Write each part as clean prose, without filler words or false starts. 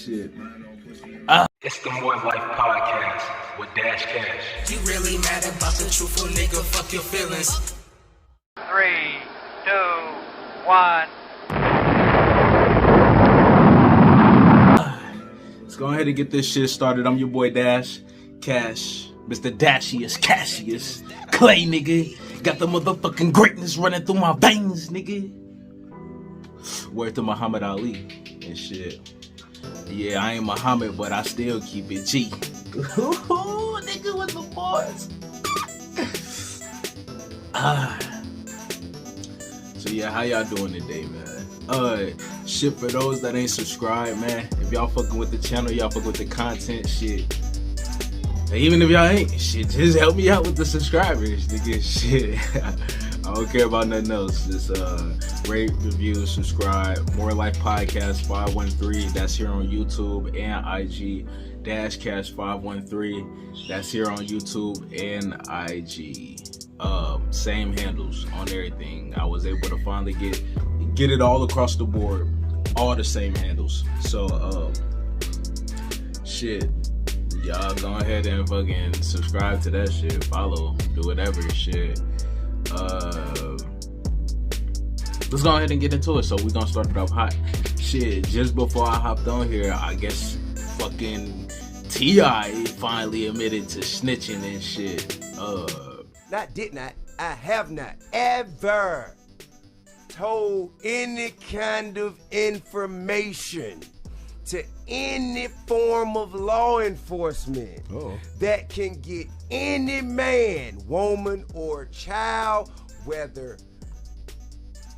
shit. It's the More Life Podcast with Dash Cash. You really mad about the truthful nigga? Fuck your feelings. 3, 2, 1. Let's go ahead and get this shit started. I'm your boy Dash Cash, Mr. Dashiest, Cassius, Clay, nigga. Got the motherfucking greatness running through my veins, nigga. Word to Muhammad Ali and shit. Yeah, I ain't Muhammad, but I still keep it G. Ooh, nigga with the boys. So yeah, how y'all doing today, man? Shit, for those that ain't subscribed, man, if y'all fucking with the channel, y'all fucking with the content, shit. And even if y'all ain't, shit, just help me out with the subscribers, nigga, shit. I don't care about nothing else. Just rate, review, subscribe. More Life Podcast 513. That's here on YouTube and IG. Dash Cash 513. That's here on YouTube and IG. Same handles on everything. I was able to finally get it all across the board. All the same handles. So shit. Y'all go ahead and fucking subscribe to that shit. Follow. Do whatever shit. Let's go ahead and get into it. So we're gonna start it off hot. Shit, just before I hopped on here, I guess fucking T.I. finally admitted to snitching and shit. I have not ever told any kind of information to any form of law enforcement that can get any man, woman, or child, whether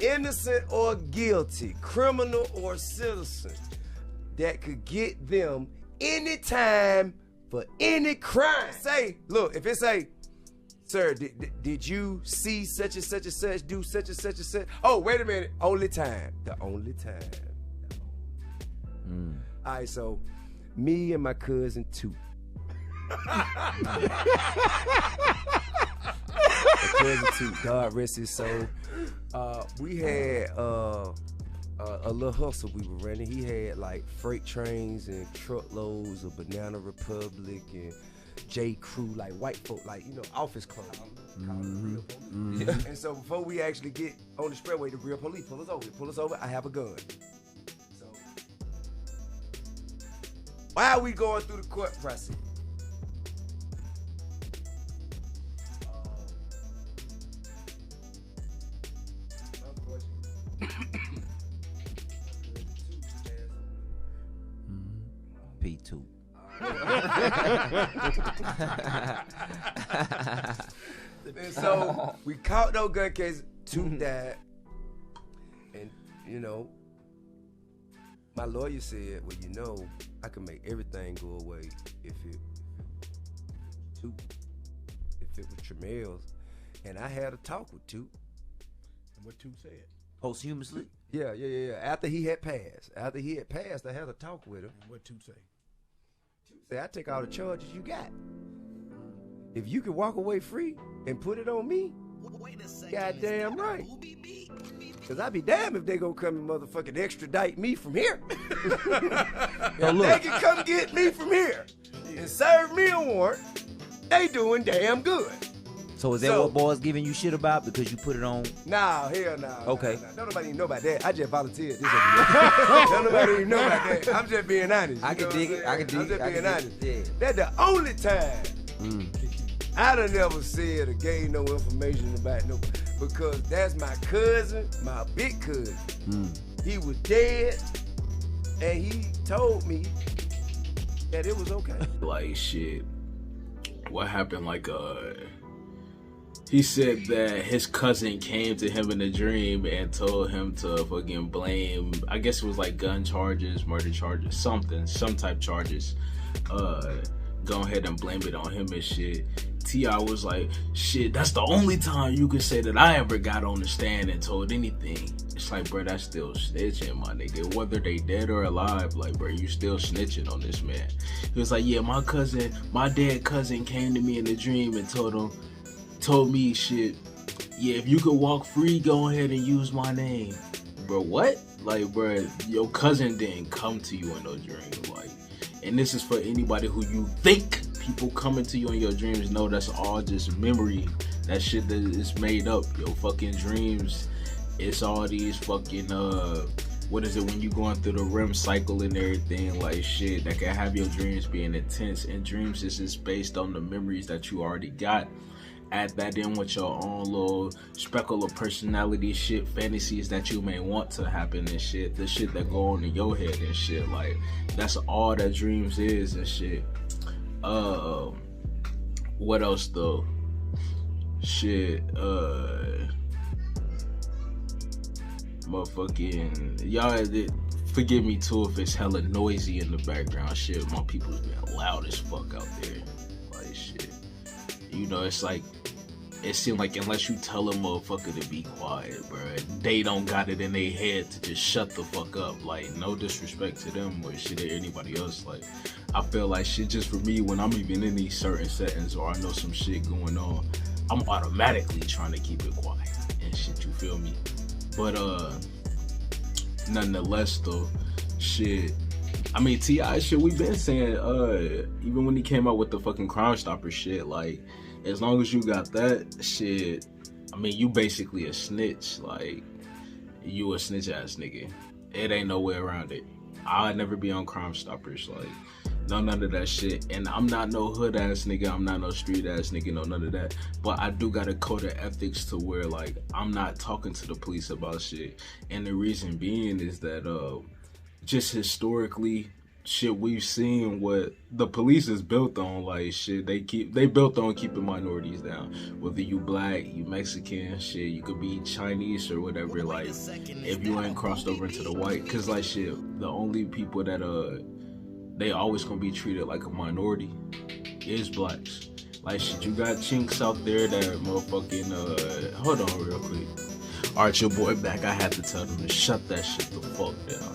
innocent or guilty, criminal or citizen, that could get them any time for any crime. Say, look, if it say, sir, did you see such and such and such, do such and such and such? Oh, wait a minute, only time. The only time. All right, so me and my cousin too. Cousin too, God rest his soul. We had a little hustle we were running. He had like freight trains and truckloads of Banana Republic and J. Crew, like white folk, like, you know, office clothes. And so before we actually get on the spreadway, the real police pull us over. I have a gun. So while we going through the court process, P2. And so we caught no gun case. 2 died. And, you know, my lawyer said, well, you know, I can make everything go away if it was Tremel's. And I had a talk with 2. And what 2 said? Posthumously? Yeah. After he had passed, I had a talk with him. And what 2 say? 2 said, I take all the charges you got. If you can walk away free and put it on me, goddamn right. Cause I'd be damned if they gonna come and motherfucking extradite me from here. If they can come get me from here and serve me a warrant, they doing damn good. So is that what boys giving you shit about because you put it on? Nah, hell no. Okay. Nah. Don't nobody even know about that. I just volunteered this. Don't nobody even know about that. I'm just being honest. I can dig it. I'm just being honest. Yeah. That's the only time I done never said or gave no information about no, because that's my cousin, my big cousin. He was dead, and he told me that it was okay. Like shit, what happened? Like he said that his cousin came to him in a dream and told him to fucking blame, I guess it was like gun charges, murder charges, some type charges. Go ahead and blame it on him and shit. T.I. was like, shit, that's the only time you can say that I ever got on the stand and told anything. It's like, bro, that's still snitching, my nigga. Whether they dead or alive, like, bro, you still snitching on this man. He was like, yeah, my dead cousin came to me in a dream and told me shit, yeah, if you could walk free, go ahead and use my name. Bro, what? Like, bro, your cousin didn't come to you in those dreams. Like, and this is for anybody who you think people coming to you in your dreams. No, that's all just memory. That shit that is made up. Your fucking dreams, it's all these fucking what is it when you going through the REM cycle and everything, like shit that can have your dreams being intense. And dreams is just based on the memories that you already got. Add that in with your own little speckle of personality shit, fantasies that you may want to happen and shit, the shit that go on in your head and shit. Like, that's all that dreams is and shit. What else though? Shit, motherfucking, y'all, forgive me too if it's hella noisy in the background. Shit, my people's being loud as fuck out there. Like, shit. You know, it's like, it seems like unless you tell a motherfucker to be quiet, bro, they don't got it in their head to just shut the fuck up. Like, no disrespect to them or shit or anybody else. Like, I feel like shit, just for me, when I'm even in these certain settings or I know some shit going on, I'm automatically trying to keep it quiet and shit, you feel me? But nonetheless though, shit, I mean, T.I. shit, we been saying, even when he came out with the fucking Crime Stopper shit, like, as long as you got that shit, I mean, you basically a snitch. Like, you a snitch ass nigga. It ain't no way around it. I'd never be on Crime Stoppers, like, none of that shit. And I'm not no hood ass nigga, I'm not no street ass nigga, no none of that. But I do got a code of ethics to where, like, I'm not talking to the police about shit. And the reason being is that, just historically, shit, we've seen what the police is built on. Like, shit, they built on keeping minorities down. Whether you black, you Mexican, shit, you could be Chinese or whatever. Like, if you ain't crossed over into the white, cause like shit, the only people that they always gonna be treated like a minority is blacks. Like, shit, you got chinks out there that motherfucking hold on real quick. Alright, your boy back. I had to tell them to shut that shit the fuck down.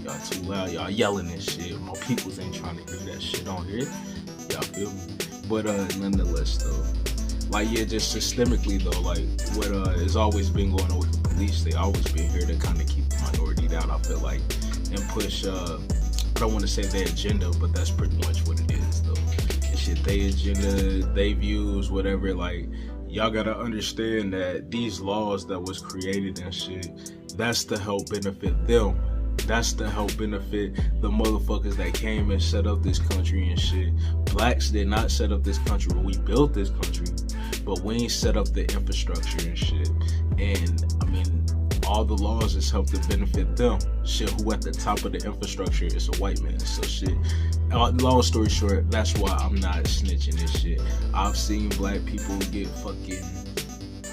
Y'all too loud, y'all yelling and shit. My peoples ain't trying to hear that shit on here. Y'all feel me? But nonetheless though, like, yeah, just systemically though, like, what has always been going on with the police, they always been here to kind of keep the minority down, I feel like, and push I don't want to say their agenda, but that's pretty much what it is though. And shit, they agenda, they views, whatever. Like, y'all gotta understand that these laws that was created and shit, that's to help benefit them. That's to help benefit the motherfuckers that came and set up this country and shit. Blacks did not set up this country when we built this country, but we ain't set up the infrastructure and shit. And I mean, all the laws is help to benefit them. Shit, who at the top of the infrastructure is a white man. So shit, long story short, that's why I'm not snitching this shit. I've seen black people get fucking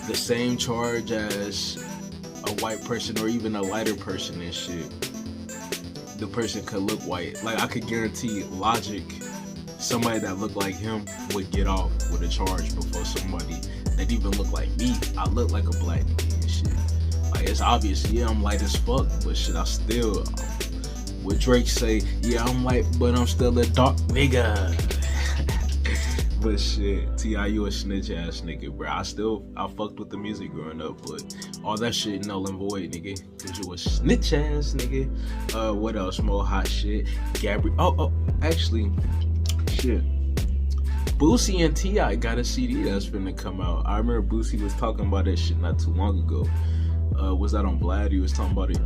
the same charge as a white person or even a lighter person and shit. The person could look white. Like, I could guarantee logic, somebody that looked like him would get off with a charge before somebody that even looked like me. I look like a black nigga and shit. Like, it's obvious, yeah, I'm light as fuck, but shit, I still, what Drake say, yeah, I'm white, but I'm still a dark nigga. But shit, T.I., you a snitch ass nigga, bro. I fucked with the music growing up, but all that shit null and void, nigga. Cause you a snitch ass nigga. What else? More hot shit. Gabrielle. Actually, shit. Boosie and T.I. got a CD that's finna come out. I remember Boosie was talking about that shit not too long ago. Was that on Vlad? He was talking about it.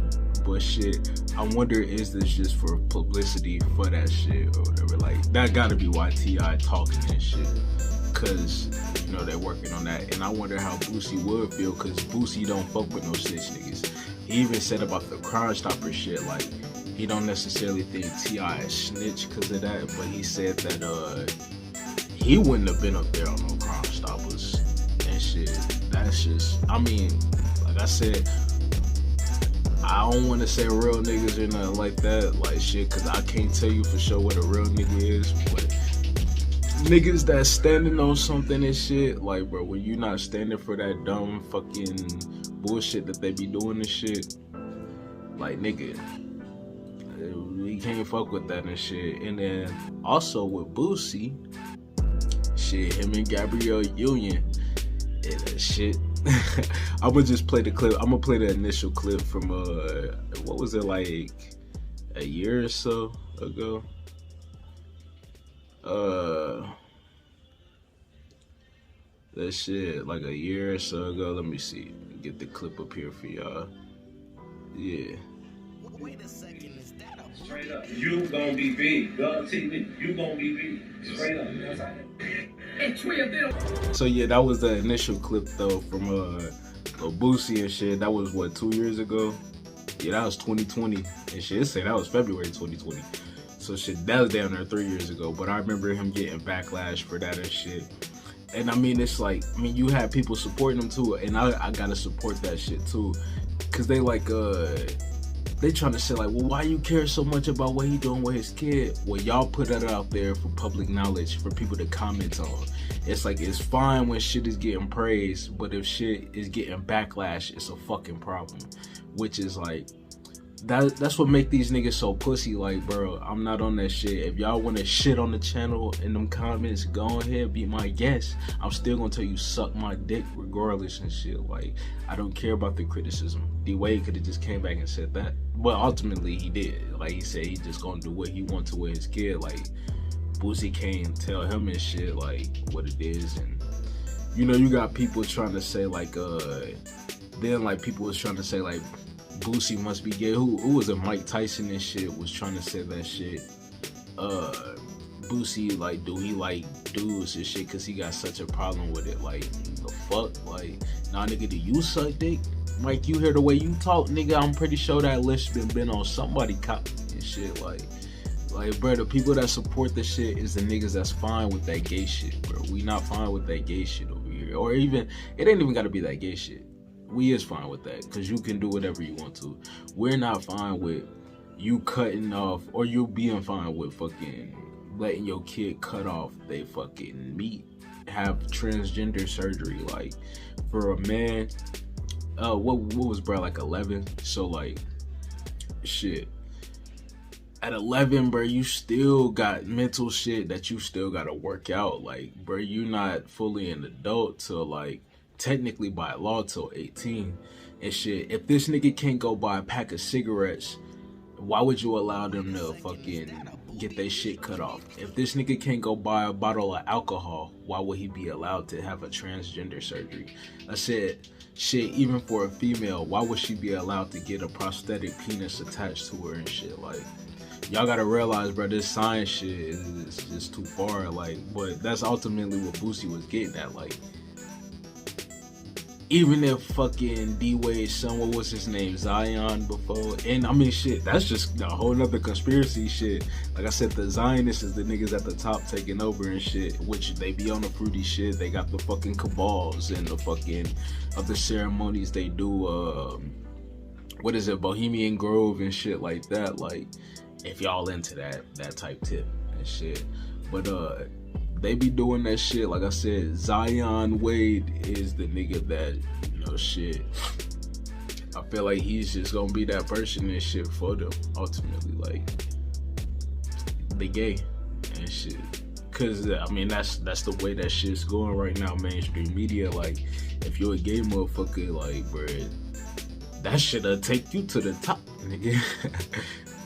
But shit, I wonder, is this just for publicity for that shit or whatever? Like, that gotta be why T.I. talking and shit. Cause, you know, they're working on that. And I wonder how Boosie would feel, cause Boosie don't fuck with no snitch niggas. He even said about the Crime Stopper shit, like, he don't necessarily think T.I. is snitch cause of that, but he said that, he wouldn't have been up there on no Crime Stoppers and shit. That's just, I mean, like I said, I don't want to say real niggas or nothing like that, like shit, cause I can't tell you for sure what a real nigga is, but niggas that standing on something and shit, like, bro, when you not standing for that dumb fucking bullshit that they be doing and shit, like, nigga, we can't fuck with that and shit. And then also with Boosie, shit, him and Gabrielle union, yeah, that shit, I'm gonna just play the clip. I'm gonna play the initial clip from what was it, like a year or so ago? That shit like a year or so ago. Let me see. Get the clip up here for y'all. Yeah. Wait a second, is that a Straight up. You gonna be big. God TV, you gonna be big. Straight up. And three of them. So yeah, that was the initial clip though from Boosie and shit. That was what, 2 years ago? Yeah, that was 2020 and shit. It said that was February 2020. So shit, that was down there 3 years ago. But I remember him getting backlash for that and shit. And I mean, it's like, I mean, you have people supporting him too, and I gotta support that shit too, cause they like they trying to say like, well, why you care so much about what he doing with his kid? Well, y'all put that out there for public knowledge for people to comment on. It's like, it's fine when shit is getting praised, but if shit is getting backlash, it's a fucking problem. Which is like, that's what make these niggas so pussy. Like, bro, I'm not on that shit. If y'all want to shit on the channel in them comments, go ahead, be my guest. I'm still gonna tell you suck my dick regardless and shit. Like, I don't care about the criticism. D-Wade could have just came back and said that, but ultimately he did. Like, he said he just gonna do what he want to with his kid. Like, Boosie can't tell him and shit like what it is. And you know, you got people trying to say like then like people was trying to say like Boosie must be gay. Who was it? Mike Tyson and shit was trying to say that shit. Boosie, like, do he like dudes and shit because he got such a problem with it? Like, the fuck? Like, nah, nigga, do you suck dick? Mike, you hear the way you talk, nigga? I'm pretty sure that list been on somebody cop and shit. Like, bro, the people that support the shit is the niggas that's fine with that gay shit, bro. We not fine with that gay shit over here. Or even, it ain't even gotta be that gay shit. We is fine with that, because you can do whatever you want to. We're not fine with you cutting off, or you being fine with fucking letting your kid cut off they fucking meat, have transgender surgery. Like, for a man, what was bro, like 11? So like, shit, at 11, bro, you still got mental shit that you still gotta work out. Like, bro, you not fully an adult till like, technically by law till 18 and shit. If this nigga can't go buy a pack of cigarettes, why would you allow them to fucking get their shit cut off? If this nigga can't go buy a bottle of alcohol, why would he be allowed to have a transgender surgery? I said, shit, even for a female, why would she be allowed to get a prosthetic penis attached to her and shit? Like, y'all gotta realize, bro, this science shit is just too far. Like, but that's ultimately what Boosie was getting at. Like, even if fucking D-Wade's son, what was his name, Zion before, and I mean shit, that's just a whole nother conspiracy shit. Like I said, the Zionists is the niggas at the top taking over and shit, which they be on the fruity shit. They got the fucking cabals and the fucking other ceremonies they do, what is it, Bohemian Grove and shit like that. Like, if y'all into that type tip and shit. But they be doing that shit. Like I said, Zion Wade is the nigga that, you know, shit, I feel like he's just gonna be that person and shit for them, ultimately. Like, they gay and shit. Cause, I mean, that's the way that shit's going right now, mainstream media. Like, if you're a gay motherfucker, like, bro, that shit'll take you to the top, nigga.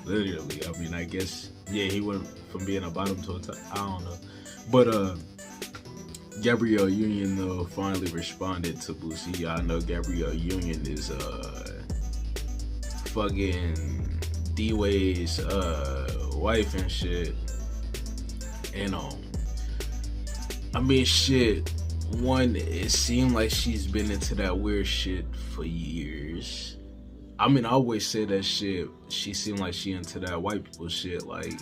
Literally. I mean, I guess, yeah, he went from being a bottom to a top. I don't know. But Gabrielle Union though finally responded to Boosie. Y'all know Gabrielle Union is fucking D-Wade's wife and shit. And I mean shit, one, it seemed like she's been into that weird shit for years. I mean, I always say that shit, she seemed like she into that white people shit. Like,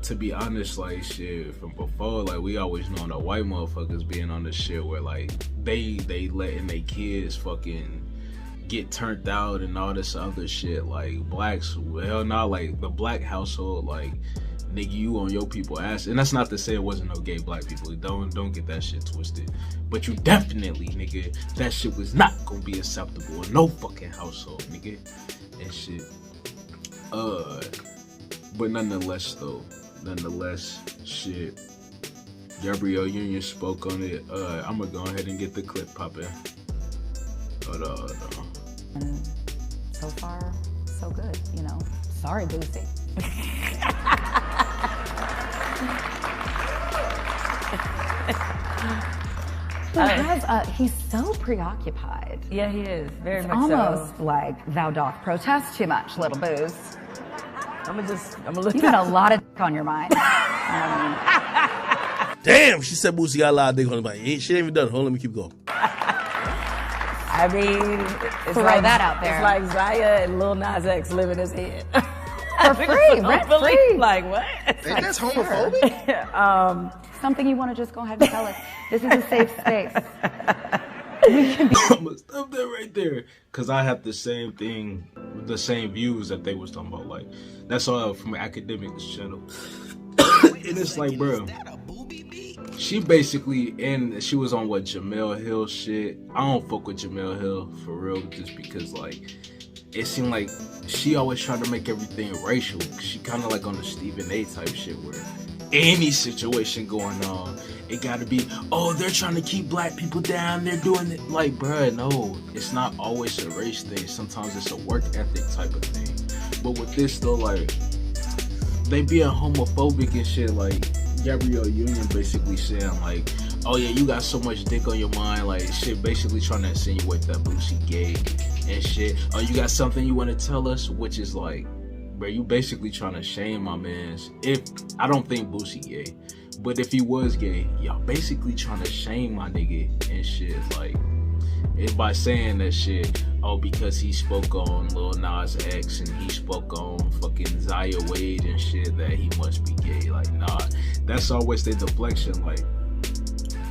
to be honest, like, shit, from before, like, we always known the white motherfuckers being on the shit where, like, they letting their kids fucking get turned out and all this other shit. Like, blacks, hell nah, like, the black household, like, nigga, you on your people ass. And that's not to say it wasn't no gay black people. Don't get that shit twisted. But you definitely, nigga, that shit was not gonna be acceptable in no fucking household, nigga. And shit. But nonetheless, shit, Gabrielle Union spoke on it. I'm gonna go ahead and get the clip popping. Hold on. And so far, so good, you know. Sorry, Boosie. He's so preoccupied. Yeah, he is. Very It's much almost so. like thou doth protest too much, little Booze. I'm gonna look. You got a lot of on your mind. Damn, she said Boosie got a lot of dick on his mind. She ain't even done. Hold on, let me keep going. I mean, it's Throw like that out there. It's like Zaya and Lil Nas X live in his head. For free, rent free. Like what? Ain't that's homophobic? Something you want to just go ahead and tell us. This is a safe space. I'm gonna stop that right there, cause I have the same thing, the same views that they was talking about. Like that's all from Academics channel, and it's like, bro, she basically, and she was on what, Jamel Hill shit. I don't fuck with Jamel Hill for real, just because like it seemed like she always tried to make everything racial. She kind of like on the Stephen A type shit where any situation going on, it gotta be, oh, they're trying to keep black people down, they're doing it. Like, bruh, no, it's not always a race thing. Sometimes it's a work ethic type of thing. But with this though, like, they being homophobic and shit. Like Gabrielle Union basically saying like, oh yeah, you got so much dick on your mind, like shit, basically trying to insinuate that Boosie gay and shit. Oh, you got something you want to tell us, which is like, bro, you basically trying to shame my mans. If I don't think Boosie gay, but if he was gay, y'all basically trying to shame my nigga and shit. Like, it's by saying that shit, oh, because he spoke on Lil Nas X and he spoke on fucking Zaya Wade and shit, that he must be gay. Like, nah, that's always their deflection. Like,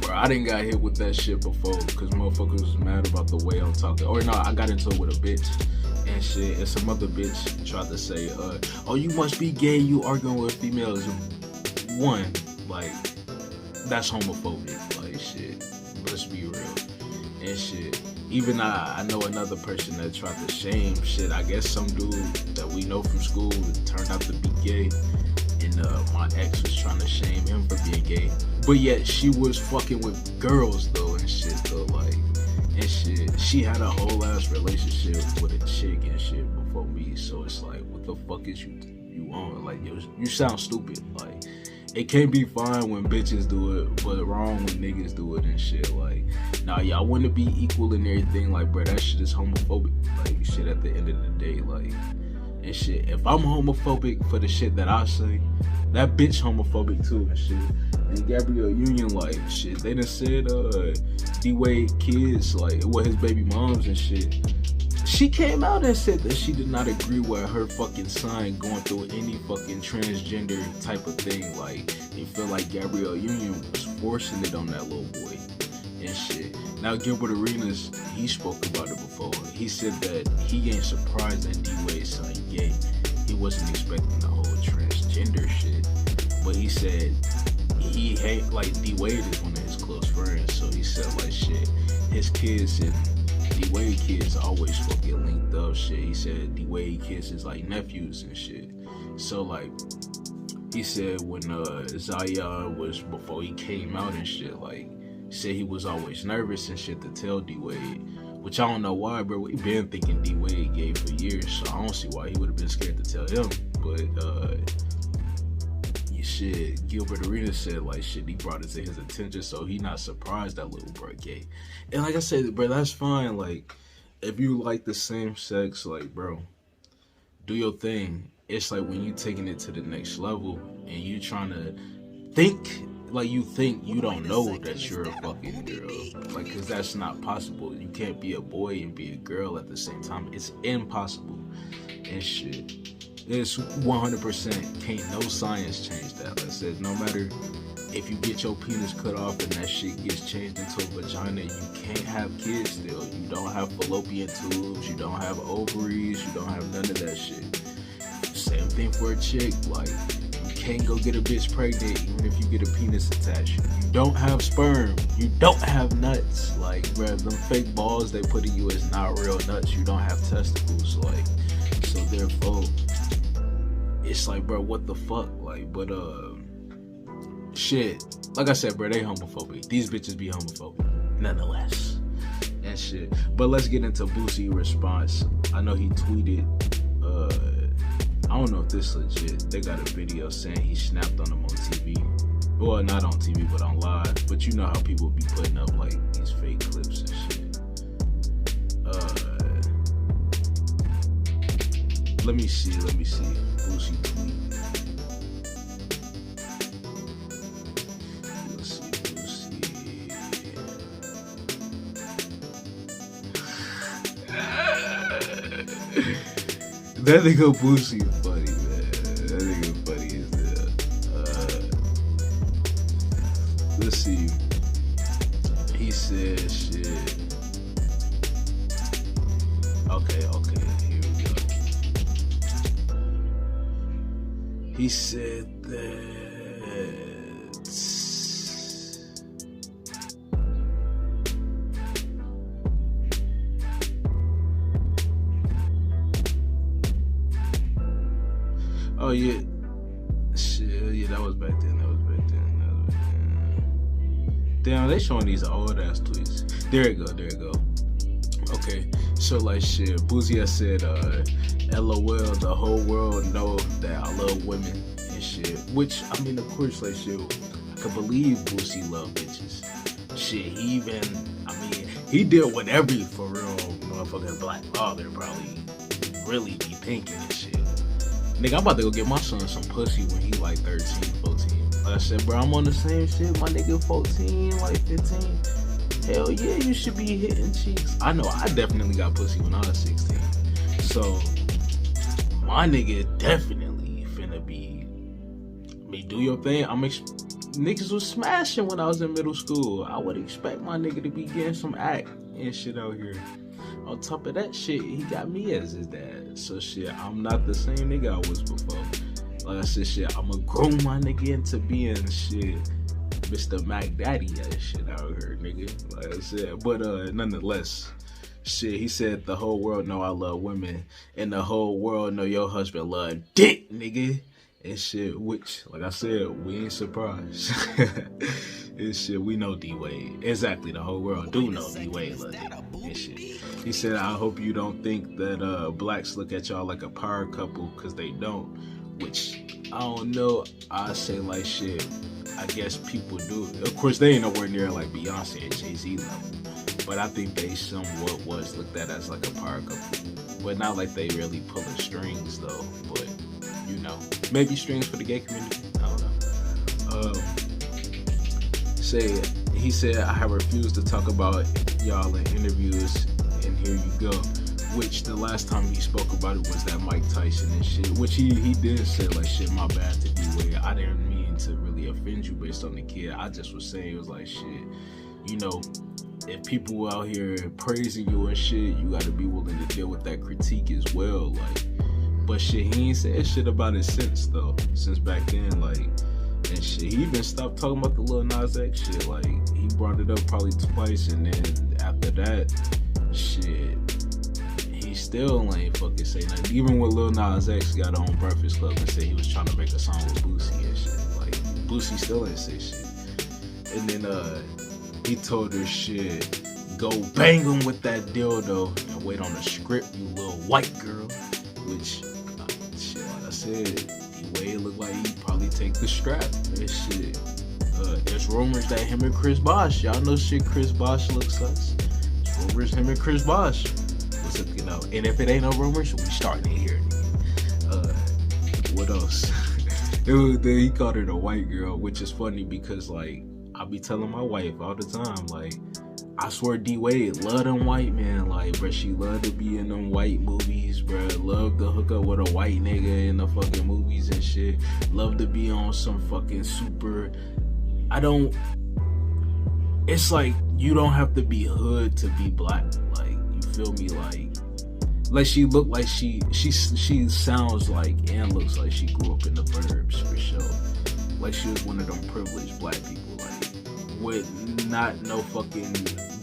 bro, I didn't got hit with that shit before because motherfuckers was mad about the way I'm talking. Or no, I got into it with a bitch and shit, and some other bitch tried to say, oh, you must be gay, you arguing with females. One, like, that's homophobic. Like, shit, let's be real. And shit, even I know another person that tried to shame shit. I guess some dude that we know from school turned out to be gay, and my ex was trying to shame him for being gay. But yet she was fucking with girls though and shit though, like, and shit. She had a whole ass relationship with a chick and shit before me. So it's like, what the fuck is you on? Like, you sound stupid. Like, it can't be fine when bitches do it, but wrong when niggas do it and shit. Like, nah, y'all want to be equal and everything. Like, bro, that shit is homophobic. Like, shit, at the end of the day, like, and shit. If I'm homophobic for the shit that I say, that bitch homophobic too and shit. And Gabrielle Union, like, shit, they done said, D-Wade kids, like, with his baby moms and shit. She came out and said that she did not agree with her fucking son going through any fucking transgender type of thing. Like, they feel like Gabrielle Union was forcing it on that little boy and shit. Now, Gilbert Arenas, he spoke about it before. He said that he ain't surprised that D-Wade's son gay. He wasn't expecting the whole transgender shit. But he said he hate, like, D-Wade is one of his close friends. So he said, like, shit, his kids and D-Wade kids always fucking linked up shit. He said D-Wade kids is like nephews and shit. So like, he said when Zaya was, before he came out and shit, like, said he was always nervous and shit to tell D-Wade, which I don't know why, bro. We been thinking D-Wade gay for years, so I don't see why he would have been scared to tell him. But shit, Gilbert Arenas said, like, shit, he brought it to his attention, so he not surprised that little bro gay. And like I said, bro, that's fine. Like, if you like the same sex, like, bro, do your thing. It's like when you taking it to the next level and you trying to think like you think you don't know that you're a fucking girl. Like, cause that's not possible. You can't be a boy and be a girl at the same time. It's impossible and shit. It's 100% can't no science change that. Like I said, no matter if you get your penis cut off and that shit gets changed into a vagina, you can't have kids still. You don't have fallopian tubes, you don't have ovaries, you don't have none of that shit. Same thing for a chick. Like, you can't go get a bitch pregnant even if you get a penis attached. You don't have sperm, you don't have nuts. Like, bruh, them fake balls they put in you is not real nuts. You don't have testicles. Like, so therefore, it's like, bro, what the fuck? Like, but shit, like I said, bro, they homophobic. These bitches be homophobic nonetheless. and shit. But let's get into Boosie response. I know he tweeted, I don't know if this is legit. They got a video saying he snapped on him on TV. Well, not on TV, but on live. But you know how people be putting up like these fake clips and shit. Let me see. Boosie tweet. Let's see, Boosie. That nigga Boosie funny, man. That nigga funny as hell. Let's see. He said shit. Okay, here we go. He said that. Oh yeah, shit. Yeah, that was back then. Damn, they showing these old ass tweets. There you go. Okay, so like shit, Boosie has said, LOL, the whole world know that I love women and shit. Which, I mean, of course, like shit, I can believe Boosie love bitches. Shit, he did what every for real motherfucking black father probably really be thinking and shit. Nigga, I'm about to go get my son some pussy when he like 13, 14. Like I said, bro, I'm on the same shit. My nigga 14, like 15. Hell yeah, you should be hitting cheeks. I know I definitely got pussy when I was 16. So, my nigga definitely finna be, do your thing. Niggas was smashing when I was in middle school. I would expect my nigga to be getting some act and shit out here. On top of that shit, he got me as his dad. So shit, I'm not the same nigga I was before. Like I said, shit, I'ma grow my nigga into being shit Mr. Mac Daddy ass shit out here, nigga. Like I said, but nonetheless, shit, he said the whole world know I love women, and the whole world know your husband love dick, nigga. And shit, which, like I said, we ain't surprised. And shit, we know D-Wade. Exactly, the whole world do know D-Wade love dick and shit. He said, I hope you don't think that blacks look at y'all like a power couple, cause they don't. Which, I don't know, I say like shit, I guess people do. Of course, they ain't nowhere near like Beyonce and Jay-Z level. But I think they somewhat was looked at as like a power couple. But not like they really pulling strings though. But, you know, maybe strings for the gay community. I don't know. He said, I have refused to talk about y'all in interviews, and here you go. Which the last time he spoke about it was that Mike Tyson and shit. Which he did say like shit, my bad to D-Wade. I didn't mean to really offend you based on the kid. I just was saying it was like shit. You know, if people out here praising you and shit, you gotta be willing to deal with that critique as well. Like, but shit, he ain't said shit about it since though. Since back then, like, and shit. He even stopped talking about the Lil Nas X shit. Like, he brought it up probably twice, and then after that, shit, he still ain't fucking say nothing. Even when Lil Nas X got on Breakfast Club and said he was trying to make a song with Boosie and shit. Like, Boosie still ain't say shit. And then he told her shit, go bang him with that dildo and wait on the script, you little white girl. Which, shit, like I said, D-Wade look like he probably take the strap and shit. There's rumors that him and Chris Bosh, y'all know shit Chris Bosh looks like. There's rumors him and Chris Bosh. You know, and if it ain't no rumors, we starting it here. What else? He called her the white girl, which is funny because like I be telling my wife all the time, like I swear D-Wade love them white men, like bruh, she love to be in them white movies, bruh, love to hook up with a white nigga in the fucking movies and shit, love to be on some fucking super. It's like you don't have to be hood to be black, like. Feel me, like she look like she sounds like and looks like she grew up in the burbs for sure. Like she was one of them privileged black people, like with not no fucking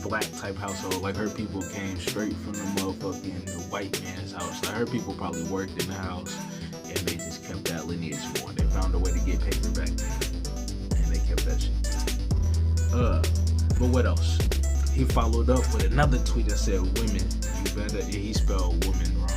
black type household. Like her people came straight from the motherfucking white man's house. Like her people probably worked in the house and they just kept that lineage going. They found a way to get paper back then and they kept that shit. But what else? he followed up with another tweet that said, women, you better, he spelled woman wrong.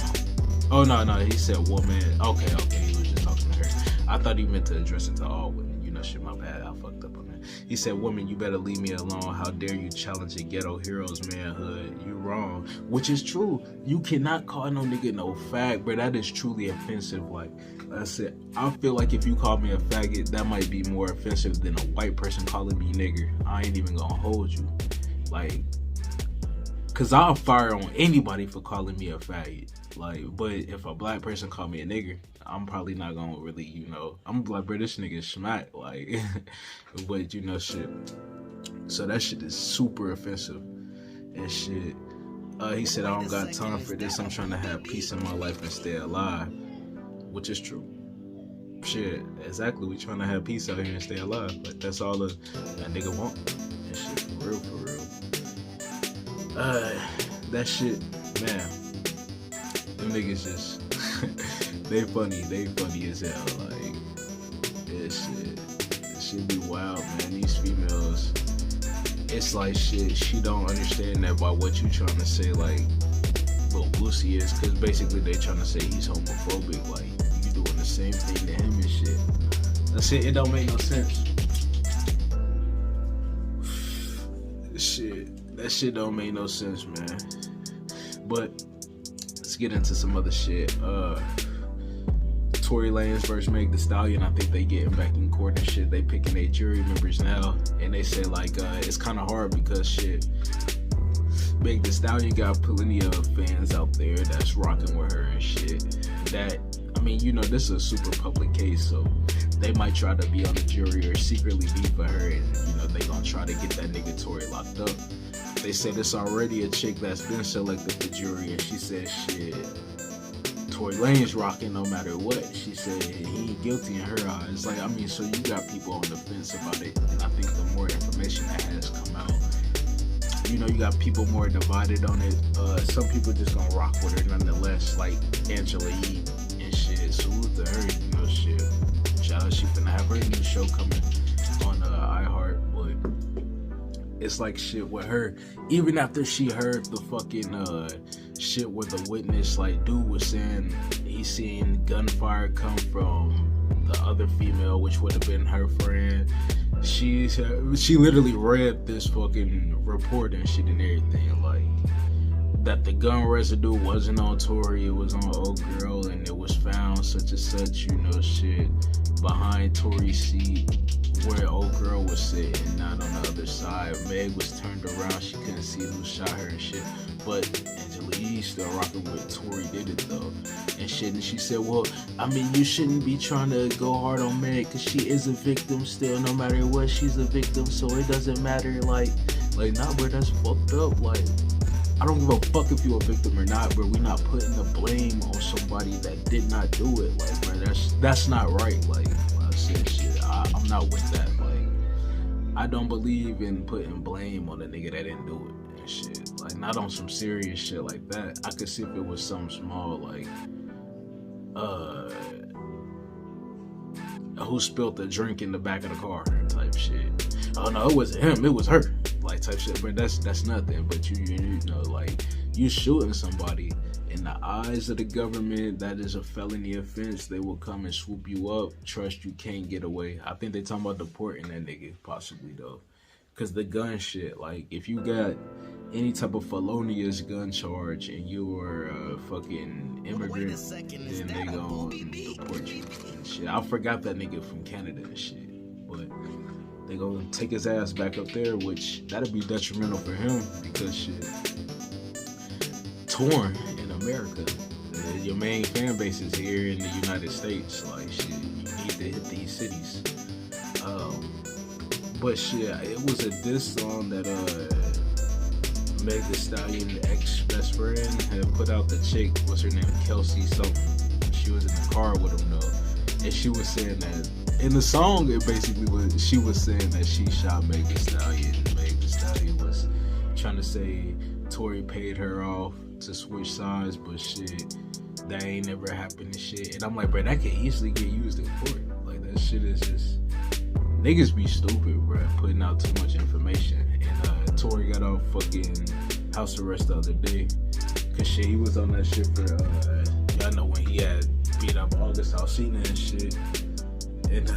Oh, no, he said woman. Okay, he was just talking to her. I thought he meant to address it to all women. You know, shit, my bad, I fucked up on that. He said, woman, you better leave me alone. How dare you challenge a ghetto hero's manhood? You wrong. Which is true. You cannot call no nigga no fag, bro. That is truly offensive. Like I said, I feel like if you call me a faggot, that might be more offensive than a white person calling me nigger. I ain't even gonna hold you. Like, cause I'll fire on anybody for calling me a faggot. Like, but if a black person call me a nigger, I'm probably not gonna really, you know, I'm like, bro, this nigga is smack. Like, but you know, shit. So that shit is super offensive and shit. He said, I don't got time for this. I'm trying to have peace in my life and stay alive. Which is true. Shit, exactly. We trying to have peace out here and stay alive. Like, that's all that nigga want. And shit, for real. That shit, man. Them niggas just, they funny as hell. Like, it should be wild, man. These females, it's like shit, she don't understand that by what you trying to say, like, what Boosie is, because basically they trying to say he's homophobic. Like, you doing the same thing to him and shit. That's it, it don't make no sense. Shit, that shit don't make no sense, man. But let's get into some other shit. Tory Lanez versus Meg Thee Stallion, I think they getting back in court and shit. They picking their jury members now, and they say like it's kind of hard because shit, Meg Thee Stallion got plenty of fans out there that's rocking with her and shit. That, I mean, you know, this is a super public case, so they might try to be on the jury or secretly be for her, and you know they gonna try to get that nigga Tory locked up. They said it's already a chick that's been selected for jury, and she said shit, Tory Lanez rocking no matter what. She said he ain't guilty in her eyes. Like, I mean, so you got people on the fence about it, and I think the more information that has come out, you know, you got people more divided on it. Some people just gonna rock with her nonetheless, like Angela Yee and shit. Salute to her, you know, shit. Shout out, she finna have her new show coming on iHeart, but it's like shit with her. Even after she heard the fucking shit where the witness, like, dude was saying he seen gunfire come from the other female, which would have been her friend. She literally read this fucking report and shit and everything, like that the gun residue wasn't on Tory, it was on old girl, and it was found such and such, you know, shit, behind Tory's seat where old girl was sitting, not on the other side. Meg was turned around, she couldn't see who shot her and shit, but Angela Yee still rocking with Tory did it though and shit. And she said, well, I mean, you shouldn't be trying to go hard on Meg because she is a victim still. No matter what, she's a victim, so it doesn't matter. Like nah, bro, that's fucked up. Like, I don't give a fuck if you're a victim or not, bro. We not putting the blame on somebody that did not do it. Like, bro, that's not right. Like, I said shit, I'm not with that. Like, I don't believe in putting blame on a nigga that didn't do it and shit. Like, not on some serious shit like that. I could see if it was something small, like, who spilled the drink in the back of the car type shit. Oh no, it wasn't him, it was her, like, type shit. But that's nothing. But you know, like, you shooting somebody in the eyes of the government, that is a felony offense. They will come and swoop you up. Trust you can't get away. I think they talking about deporting that nigga, possibly though, because the gun shit. Like, if you got any type of felonious gun charge and you're a fucking immigrant, then they gon' deport you and shit. I forgot that nigga from Canada and shit, but they gonna take his ass back up there, which that'll be detrimental for him because shit, torn in America. Your main fan base is here in the United States. Like, shit, you need to hit these cities. But shit, it was a diss song that Meg Thee Stallion ex-best friend had put out. The chick, what's her name, Kelsey something. She was in the car with him though, and she was saying that in the song, it basically was, she was saying that she shot Meg Thee Stallion. Meg Thee Stallion was trying to say Tory paid her off to switch sides, but shit, that ain't never happened and shit. And I'm like, bro, that could easily get used in court. Like, that shit is just, niggas be stupid, bro, putting out too much information. And Tory got off fucking house arrest the other day. Cause shit, he was on that shit for, y'all know when he had beat up August Alsina and shit. And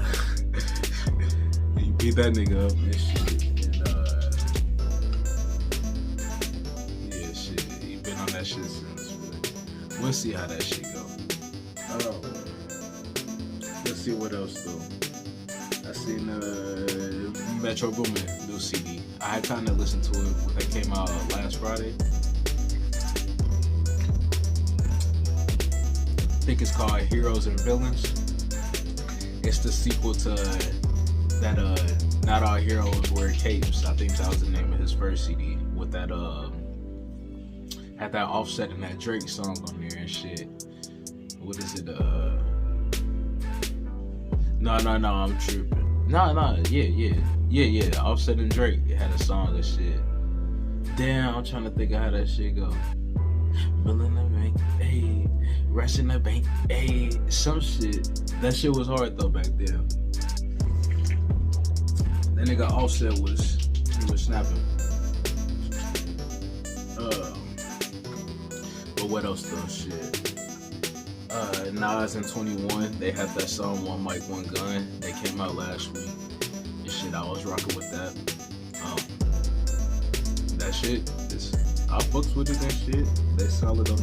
he beat that nigga up and shit. And yeah, shit, he been on that shit since. But we'll see how that shit go. Let's see what else though. I seen Metro Boomin new CD. I had kind of listened to it when that came out last Friday. I think it's called Heroes and Villains. It's the sequel to that Not All Heroes Wear Capes. I think that was the name of his first CD with that had that Offset and that Drake song on there and shit. What is it? No, I'm tripping. Yeah. Offset and Drake had a song and shit. Damn, I'm trying to think of how that shit go. Bill in the bank, ayy. Rest in the bank, ayy. Some shit. That shit was hard though back then. That nigga Offset he was snapping. But what else though? Shit. Nas and 21, they had that song One Mic, One Gun. They came out last week. And shit, I was rocking with that. That shit, I fucks with it and shit. They solid on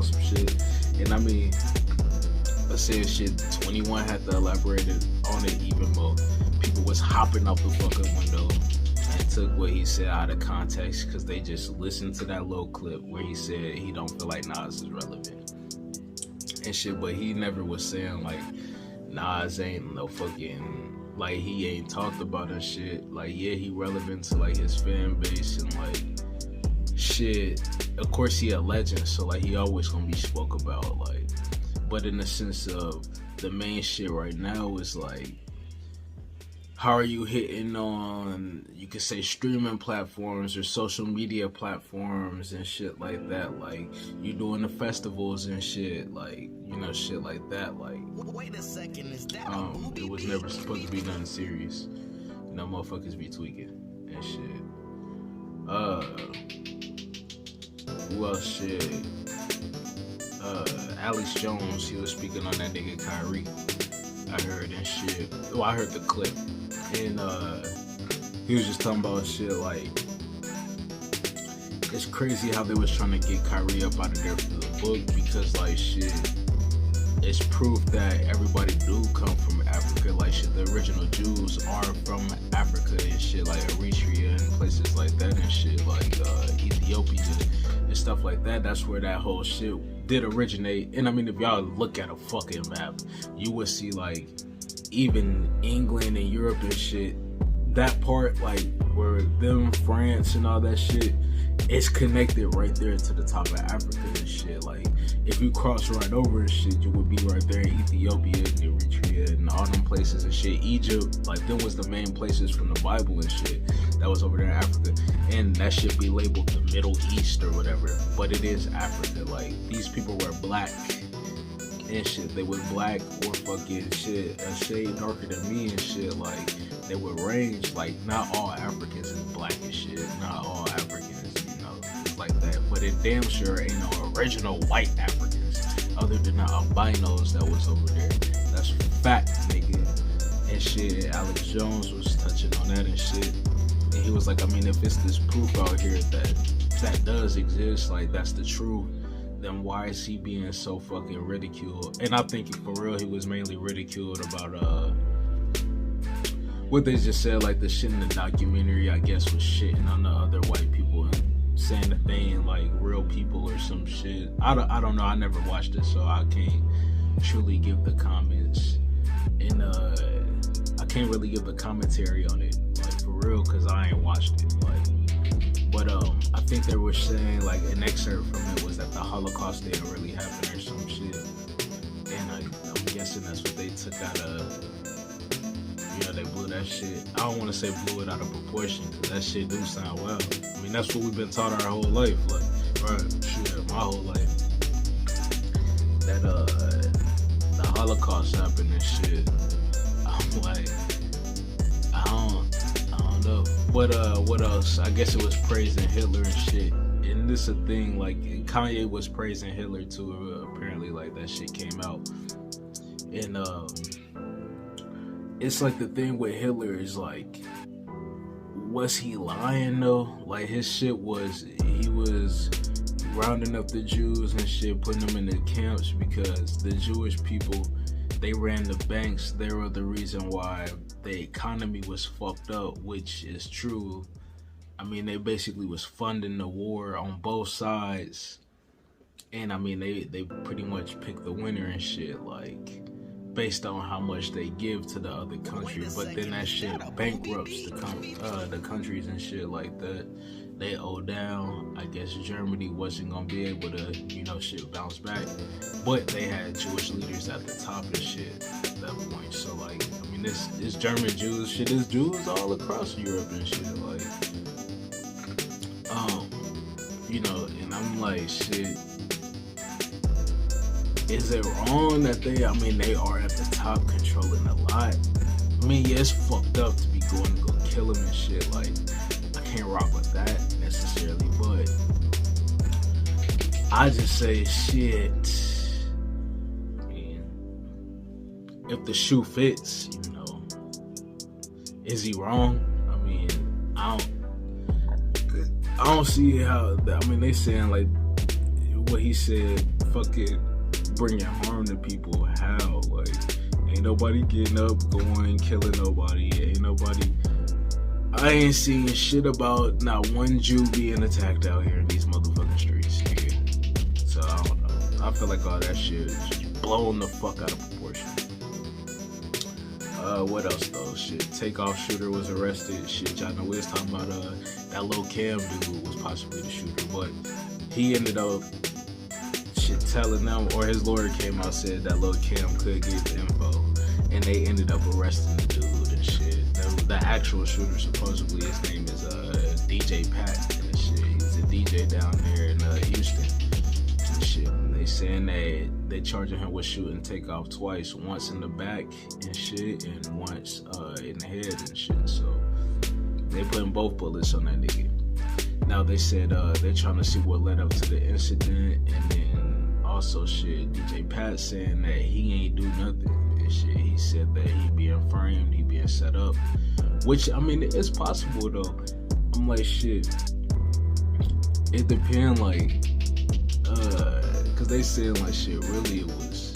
some shit. And I mean, let's say shit, 21 had to elaborate on it even more. People was hopping out the fucking window and took what he said out of context because they just listened to that little clip where he said he don't feel like Nas is relevant. And shit, but he never was saying like Nas ain't no fucking, like he ain't talked about and shit. Like yeah, he relevant to like his fan base and like shit. Of course he a legend, so like he always gonna be spoke about, like, but in the sense of the main shit right now is like, how are you hitting on, you could say streaming platforms or social media platforms and shit like that, like you doing the festivals and shit, like, you know, shit like that, like, wait a second, is that it was never supposed to be nothing serious. You know, motherfuckers be tweaking and shit. Who else shit? Alex Jones, he was speaking on that nigga Kyrie. I heard and shit. Well, I heard the clip. And he was just talking about shit like, it's crazy how they was trying to get Kyrie up out of there for the book because like shit, it's proof that everybody do come from Africa. Like shit, the original Jews are from Africa and shit, like Eritrea and places like that and shit, like Ethiopia and stuff like that. That's where that whole shit did originate. And I mean, if y'all look at a fucking map, you would see like even England and Europe and shit, that part, like where them, France and all that shit, it's connected right there to the top of Africa and shit. Like if you cross right over and shit, you would be right there in Ethiopia and Eritrea and all them places and shit. Egypt, like them was the main places from the Bible and shit that was over there in Africa, and that should be labeled the Middle East or whatever, but it is Africa. Like these people were black and shit, they was black or fucking shit a shade darker than me and shit. Like they would range, like not all Africans is black and shit, not all Africans, you know, it's like that, but it damn sure ain't no original white Africans other than the albinos that was over there. That's fact, nigga. And shit, Alex Jones was touching on that and shit, and he was like, I mean, if it's this proof out here that does exist, like that's the truth, then why is he being so fucking ridiculed? And I think for real, he was mainly ridiculed about what they just said, like the shit in the documentary, I guess, was shitting on the other white people and saying that they ain't like real people or some shit. I don't know, I never watched it, so I can't truly give the comments, and I can't really give the commentary on it, like for real, cause I ain't watched it, like. But I think they were saying, like, an excerpt from it was that the Holocaust didn't really happen or some shit. And I'm guessing that's what they took out of, you know, they blew that shit. I don't want to say blew it out of proportion, because that shit do sound well. I mean, that's what we've been taught our whole life, like, right, shit, my whole life. That, the Holocaust happened and shit. I'm like, I don't know. But what else? I guess it was praising Hitler and shit. And this a thing, like Kanye was praising Hitler too. Apparently, like that shit came out. And it's like the thing with Hitler is like, was he lying though? Like his shit was, he was rounding up the Jews and shit, putting them in the camps because the Jewish people, they ran the banks. They were the reason why the economy was fucked up, which is true. I mean, they basically was funding the war on both sides. And I mean, they pretty much picked the winner and shit, like based on how much they give to the other country. But then that shit bankrupts the countries and shit like that. They owe down. I guess Germany wasn't gonna be able to, you know, shit bounce back. But they had Jewish leaders at the top and shit at that point. So like, I mean, this German Jews shit, there's Jews all across Europe and shit. Like, you know, and I'm like, shit. Is it wrong that they are at the top controlling a lot? I mean, yeah, it's fucked up to be going to go kill him and shit. Like, I can't rock with that necessarily, but I just say, shit. I mean, if the shoe fits, you know, is he wrong? I mean, I don't see how. I mean, they saying like what he said. Fuck it. Bringing harm to people, how? Like, ain't nobody getting up, going, killing nobody. Ain't nobody. I ain't seeing shit about not one Jew being attacked out here in these motherfucking streets, nigga. So I don't know. I feel like all that shit is blown the fuck out of proportion. What else though? Shit, Takeoff shooter was arrested. Shit, y'all know we was talking about that Lil Cam dude was possibly the shooter, but he ended up telling them, or his lawyer came out and said that Lil Cam could give the info, and they ended up arresting the dude and shit. The actual shooter, supposedly his name is DJ Pat and shit. He's a DJ down there in Houston and shit. And they saying they charging him with shooting Takeoff twice, once in the back and shit, and once in the head and shit. So they putting both bullets on that nigga. Now they said they're trying to see what led up to the incident, and then also shit, DJ Pat saying that he ain't do nothing and shit. He said that he being framed, he being set up, which I mean it's possible though. I'm like, shit, it depends, like cause they said like shit, really it was,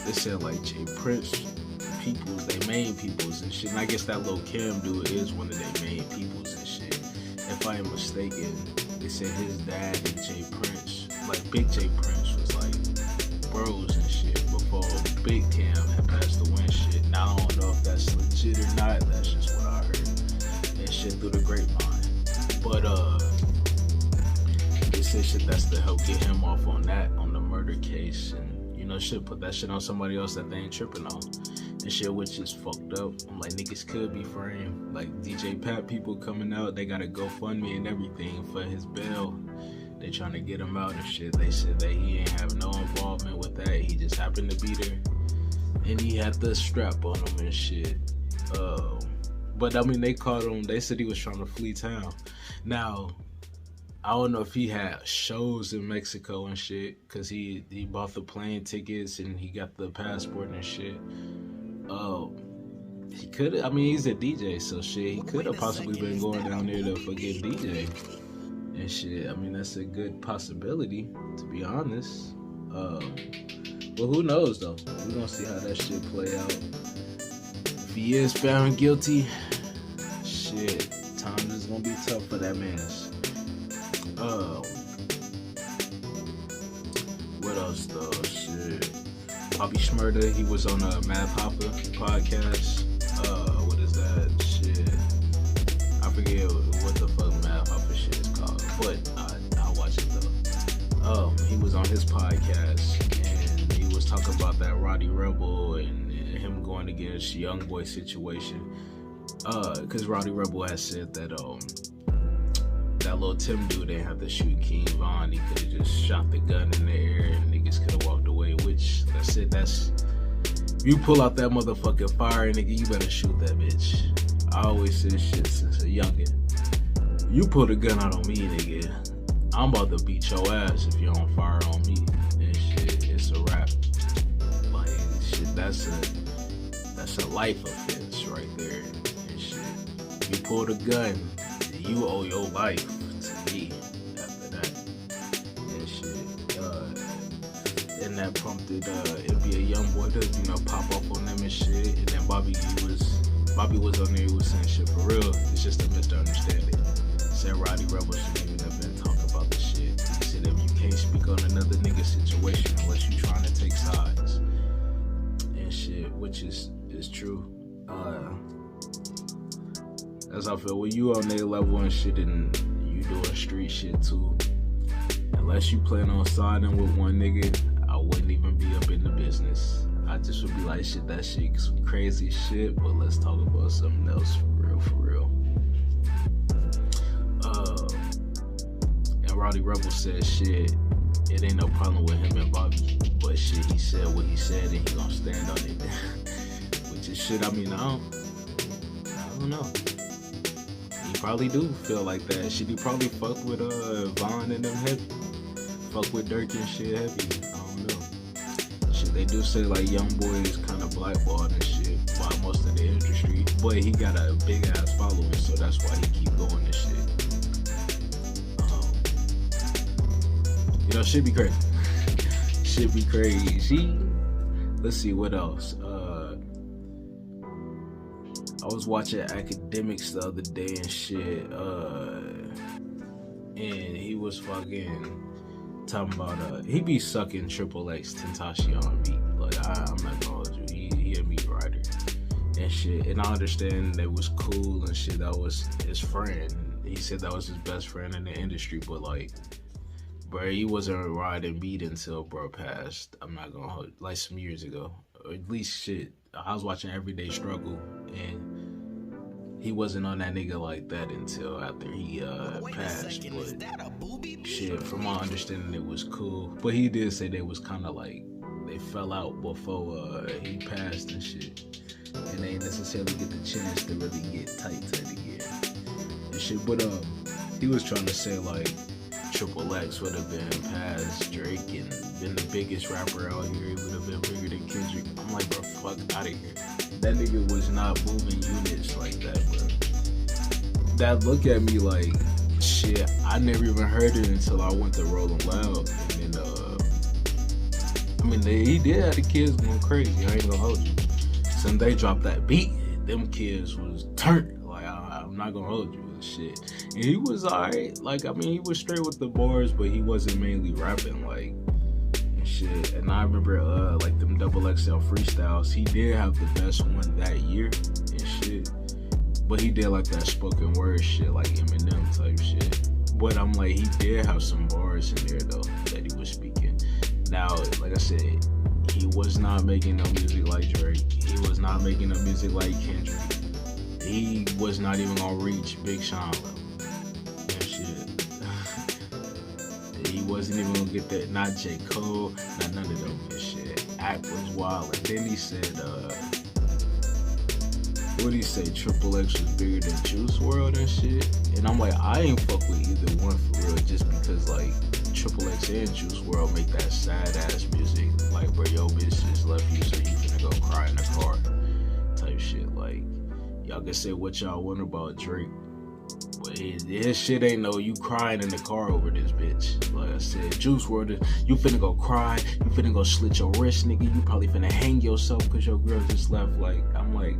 they said like Jay Prince peoples, they main peoples and shit, and I guess that Lil Cam dude is one of their main peoples and shit. If I am mistaken, they said his dad and Jay Prince, like Big Jay Prince, was like bros and shit before Big Cam had passed away and shit. Now I don't know if that's legit or not. That's just what I heard and shit through the grapevine. But they said shit that's to help get him off on the murder case, and you know, shit, put that shit on somebody else that they ain't tripping on and shit, which is fucked up. I'm like, niggas could be framed. Like DJ Pat people coming out, they got a GoFundMe and everything for his bail. They trying to get him out and shit. They said that he ain't have no involvement with that. He just happened to be there, and he had the strap on him and shit. But I mean, they caught him. They said he was trying to flee town. Now, I don't know if he had shows in Mexico and shit, cause he bought the plane tickets and he got the passport and shit. He could. I mean, he's a DJ, so shit. He could have possibly been going down there to forget DJ and shit. I mean, that's a good possibility, to be honest. But who knows though? We're gonna see how that shit play out. If he is found guilty, shit, time is gonna be tough for that man. What else though? Shit. Bobby Shmurda, he was on a Mad Papa podcast. What is that shit? I forget what the fuck Mad Papa shit is called, but I'll watch it though. He was on his podcast and he was talking about that Roddy Rebel and him going against Youngboy situation. Cause Roddy Rebel has said that that little Tim dude didn't have to shoot King Von. He could have just shot the gun in the air and niggas could have walked away, which that's it. That's, you pull out that motherfucking fire, nigga, you better shoot that bitch. I I always said shit since a youngin'. You pull the gun out on me, nigga, I'm about to beat your ass if you don't fire on me. And shit, it's a wrap. Like, shit, that's a life offense right there. And shit, you pull the gun, you owe your life to me after that. And shit, and that prompted NBA YoungBoy to, you know, pop up on them and shit. And then Bobby was on there, he was saying shit for real. It's just a misunderstanding. Said Roddy Rebel shouldn't even have been talking about the shit. He said if you can't speak on another nigga situation unless you trying to take sides and shit, which is true. As I feel, when you on their level and shit and you doing street shit too, unless you plan on siding with one nigga, I wouldn't even be up in the business. I just would be like, shit, that shit some crazy shit, but let's talk about something else for real. And Roddy Rebel said, shit, it ain't no problem with him and Bobby, but shit, he said what he said and he gonna stand on it. Which is shit, I mean, I don't know. He probably do feel like that. Shit, he probably fuck with Vaughn and them heavy. Fuck with Dirk and shit heavy. I don't know. Shit, they do say like YoungBoy is kind of blackballed and shit by most of the industry, but he got a big ass following, so that's why he keep going and shit. You know, shit be crazy. Shit be crazy. Let's see what else. I was watching Academics the other day and shit, and he was fucking talking about he be sucking Triple X Tentacion on beat. Like I'm not gonna hold you, he a beat writer and shit. And I understand they was cool and shit. That was his friend. He said that was his best friend in the industry, but like, bro, he wasn't riding beat until bro passed. I'm not gonna hold, like some years ago, or at least shit. I was watching Everyday Struggle, and he wasn't on that nigga like that until after he passed. But shit, from my understanding, it was cool. But he did say they was kind of like they fell out before he passed and shit, and they didn't necessarily get the chance to really get tight again and shit. But he was trying to say like Triple X would have been past Drake and been the biggest rapper out here. He would have been bigger than Kendrick. I'm like, bro, fuck out of here. That nigga was not moving units like that, bro. That look at me like, shit, I never even heard it until I went to Rollin' Loud. And then, I mean, he did have the kids going crazy. I ain't gonna hold you. Since they dropped that beat, them kids was turned. Like, I'm not gonna hold you. Shit, and he was alright. Like, I mean, he was straight with the bars, but he wasn't mainly rapping like and shit. And I remember like them XXL freestyles, he did have the best one that year and shit. But he did like that spoken word shit, like Eminem type shit. But I'm like, he did have some bars in there though that he was speaking. Now, like I said, he was not making no music like Drake. He was not making no music like Kendrick. He was not even gonna reach Big Sean level and shit. He wasn't even gonna get that. Not J. Cole, not none of them and shit. Act was wild. And then he said, what did he say? Triple X was bigger than Juice WRLD and shit. And I'm like, I ain't fuck with either one for real, just because like Triple X and Juice WRLD make that sad ass music. Like, bro, yo bitch just left you, so you finna go cry in the car type shit. Like, y'all can say what y'all want about Drake, but his shit ain't no you crying in the car over this bitch. Like I said, Juice WRLD, you finna go cry, you finna go slit your wrist, nigga. You probably finna hang yourself cause your girl just left. Like, I'm like,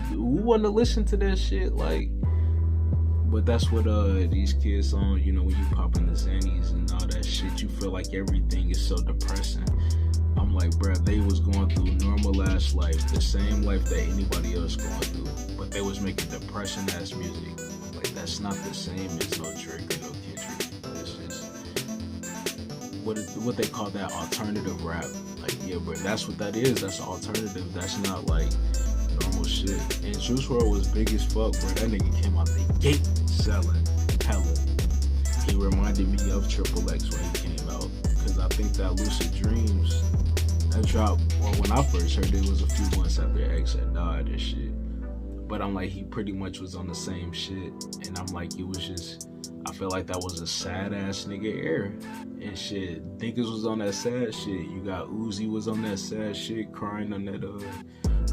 who wanna listen to that shit? Like, but that's what these kids on, you know, when you pop in the Xannies and all that shit, you feel like everything is so depressing. I'm like, bruh, they was going through normal ass life, the same life that anybody else going through, but they was making depression ass music. I'm like, that's not the same as no Drake or no Kendrick. It's just what they call that alternative rap. Like, yeah, but that's what that is. That's alternative. That's not like normal shit. And Juice WRLD was big as fuck, bro. That nigga came out the gate selling hella. He reminded me of Triple X when he came out, because I think that Lucid Dreams, that dropped, well, when I first heard it was a few months after X had died and shit. But I'm like, he pretty much was on the same shit. And I'm like, it was just, I feel like that was a sad ass nigga era. And shit, niggas was on that sad shit. You got Uzi was on that sad shit, crying on that,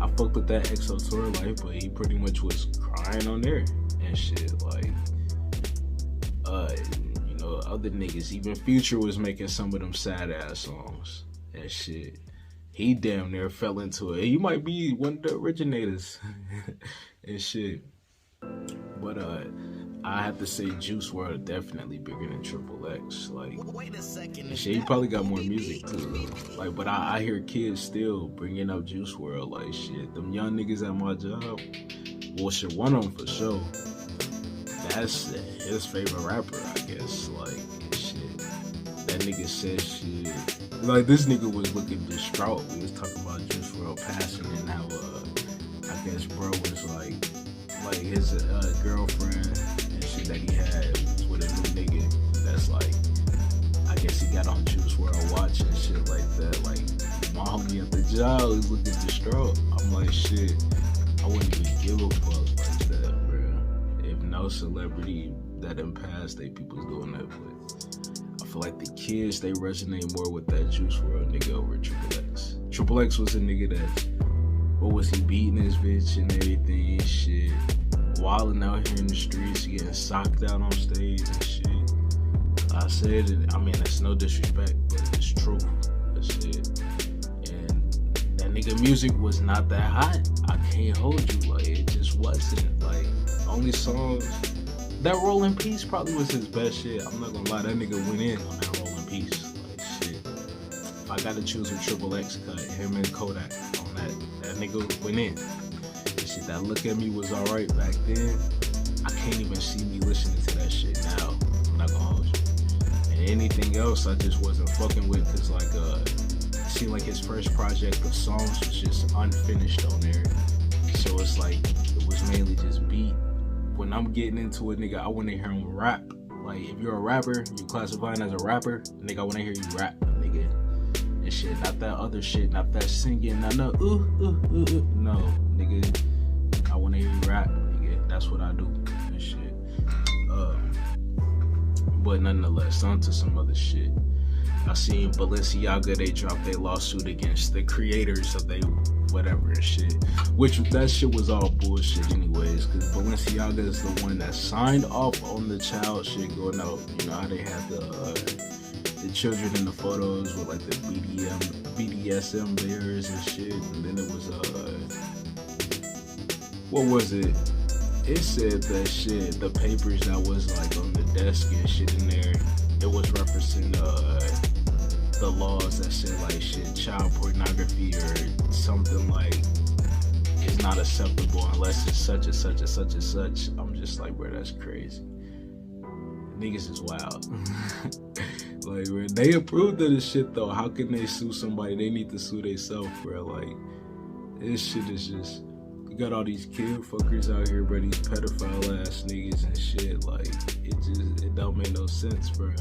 I fucked with that XO Tour Life, but he pretty much was crying on there and shit. Like, you know, other niggas, even Future was making some of them sad ass songs and shit. He damn near fell into it. He might be one of the originators and shit. But I have to say Juice WRLD definitely bigger than Triple X. Like, and shit, he probably got more music too though. Like, but I hear kids still bringing up Juice WRLD. Like, shit, them young niggas at my job, well, shit, one of them for sure. That's his favorite rapper, I guess. Like, shit, that nigga said shit. Like, this nigga was looking distraught. We was talking about Juice WRLD passing and how, I guess bro was like his girlfriend and shit that he had was with a new nigga. That's like, I guess he got on Juice WRLD watch and shit like that. Like, my homie at the job was looking distraught. I'm like, shit, I wouldn't even give a fuck like that, bro. If no celebrity that done passed, they people's doing that, but I feel like the kids, they resonate more with that Juice WRLD nigga over Triple X. Triple X was a nigga that, what was he, beating his bitch and everything and shit, wilding out here in the streets, getting socked out on stage and shit. I said it, I mean, that's no disrespect, but it's true. That's it. And that nigga music was not that hot. I can't hold you, like, it just wasn't. Like, only songs, that Roll in Peace probably was his best shit. I'm not gonna lie, that nigga went in on that Roll in Peace. Like, shit. If I gotta choose a Triple X cut, him and Kodak on that nigga went in. And shit, that Look at Me was alright back then. I can't even see me listening to that shit now. I'm not gonna hold you. And anything else I just wasn't fucking with, cause like, it seemed like his first project of songs was just unfinished on there. So it's like, it was mainly just beat. When I'm getting into it, nigga, I wanna hear him rap. Like, if you're a rapper, you classifying as a rapper, nigga, I wanna hear you rap, nigga. And shit, not that other shit, not that singing, not no no, nigga. I wanna hear you rap, nigga. That's what I do and shit. But nonetheless, on to some other shit. I seen Balenciaga, they dropped their lawsuit against the creators of they whatever and shit. Which that shit was all bullshit anyways, cause Balenciaga is the one that signed off on the child shit going out. You know how they had the children in the photos with like the BDSM bears and shit, and then it was what was it? It said that shit, the papers that was like on the desk and shit in there, it was referencing the laws that said like shit, child pornography or something like it's not acceptable unless it's such and such and such and such. I'm just like, bro, that's crazy. Niggas is wild. Like, bro, they approved of this shit though. How can they sue somebody? They need to sue themselves, bro. Like, this shit is just, you got all these kid fuckers out here, bro, these pedophile ass niggas and shit. Like, it don't make no sense, bro.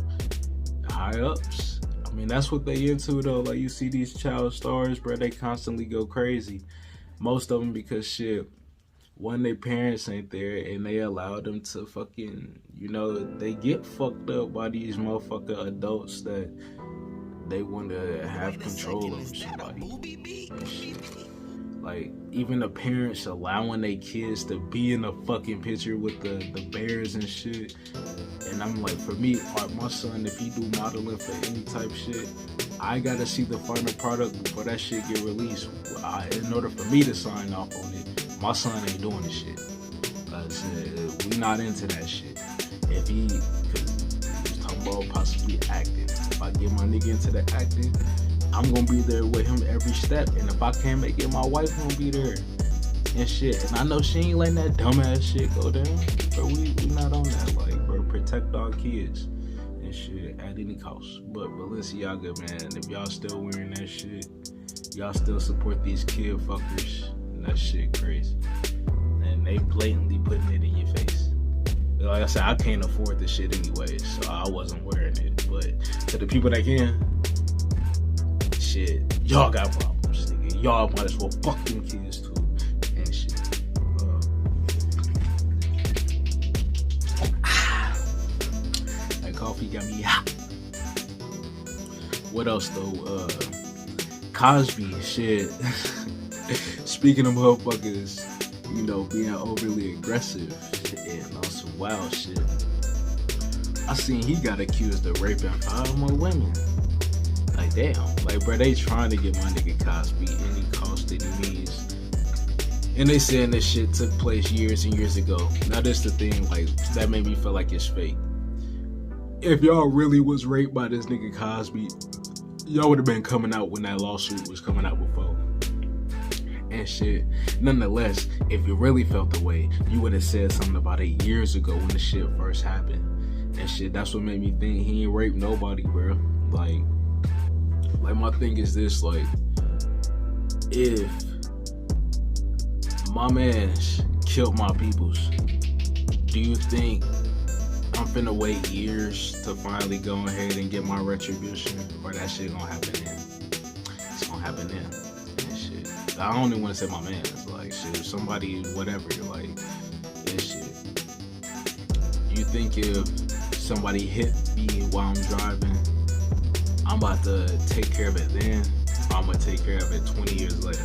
High ups, I mean, that's what they into though. Like, you see these child stars, bro, they constantly go crazy. Most of them because shit, one, their parents ain't there and they allow them to fucking, you know, they get fucked up by these motherfucker adults that they want to have control over somebody. Like, even the parents allowing their kids to be in a fucking picture with the bears and shit. And I'm like, for me, my son, if he do modeling for any type shit, I gotta see the final product before that shit get released. In order for me to sign off on it, my son ain't doing this shit. We not into that shit. If he, cause he was talking about possibly acting. If I get my nigga into the acting, I'm gonna be there with him every step. And if I can't make it, my wife gonna be there and shit. And I know she ain't letting that dumbass shit go down. But we not on that. Like, bro, protect our kids and shit at any cost. But Balenciaga, man, if y'all still wearing that shit, y'all still support these kid fuckers. And that shit crazy. And they blatantly putting it in your face. Like I said, I can't afford this shit anyway, so I wasn't wearing it. But to the people that can, shit, y'all got problems, nigga. Y'all might as well fuck them kids too and shit. got me hot. What else though? Cosby, shit. Speaking of motherfuckers, you know, being overly aggressive and on some wild shit. I seen he got accused of raping 5 more women. Like, damn. Like, bro, they trying to get my nigga Cosby any cost, any means. And they saying this shit took place years and years ago. Now, this the thing, like, that made me feel like it's fake. If y'all really was raped by this nigga Cosby, y'all would have been coming out when that lawsuit was coming out before. And shit. Nonetheless, if you really felt the way, you would have said something about it years ago when the shit first happened. And shit, that's what made me think he ain't raped nobody, bro. Like my thing is this, like, if my man killed my peoples, do you think I'm finna wait years to finally go ahead and get my retribution? Or that shit gonna happen then? It's gonna happen then. And shit. I don't even wanna say my man. It's like, shit, if somebody, whatever, like, and shit. You think if somebody hit me while I'm driving, I'm about to take care of it then, or I'm gonna take care of it 20 years later?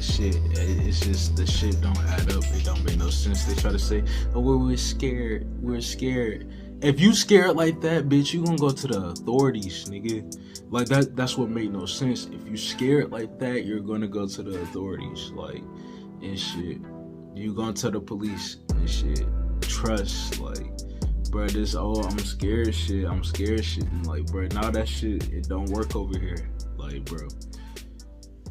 Shit, it's just, the shit don't add up. It don't make no sense. They try to say, oh, we're scared. We're scared. If you scared like that, bitch, you gonna go to the authorities, nigga. Like, that's what made no sense. If you scared like that, you're gonna go to the authorities, like, and shit. You gonna tell the police and shit. Trust, like, bro, this, oh, I'm scared shit. And like, bro, now that shit, it don't work over here. Like, bro,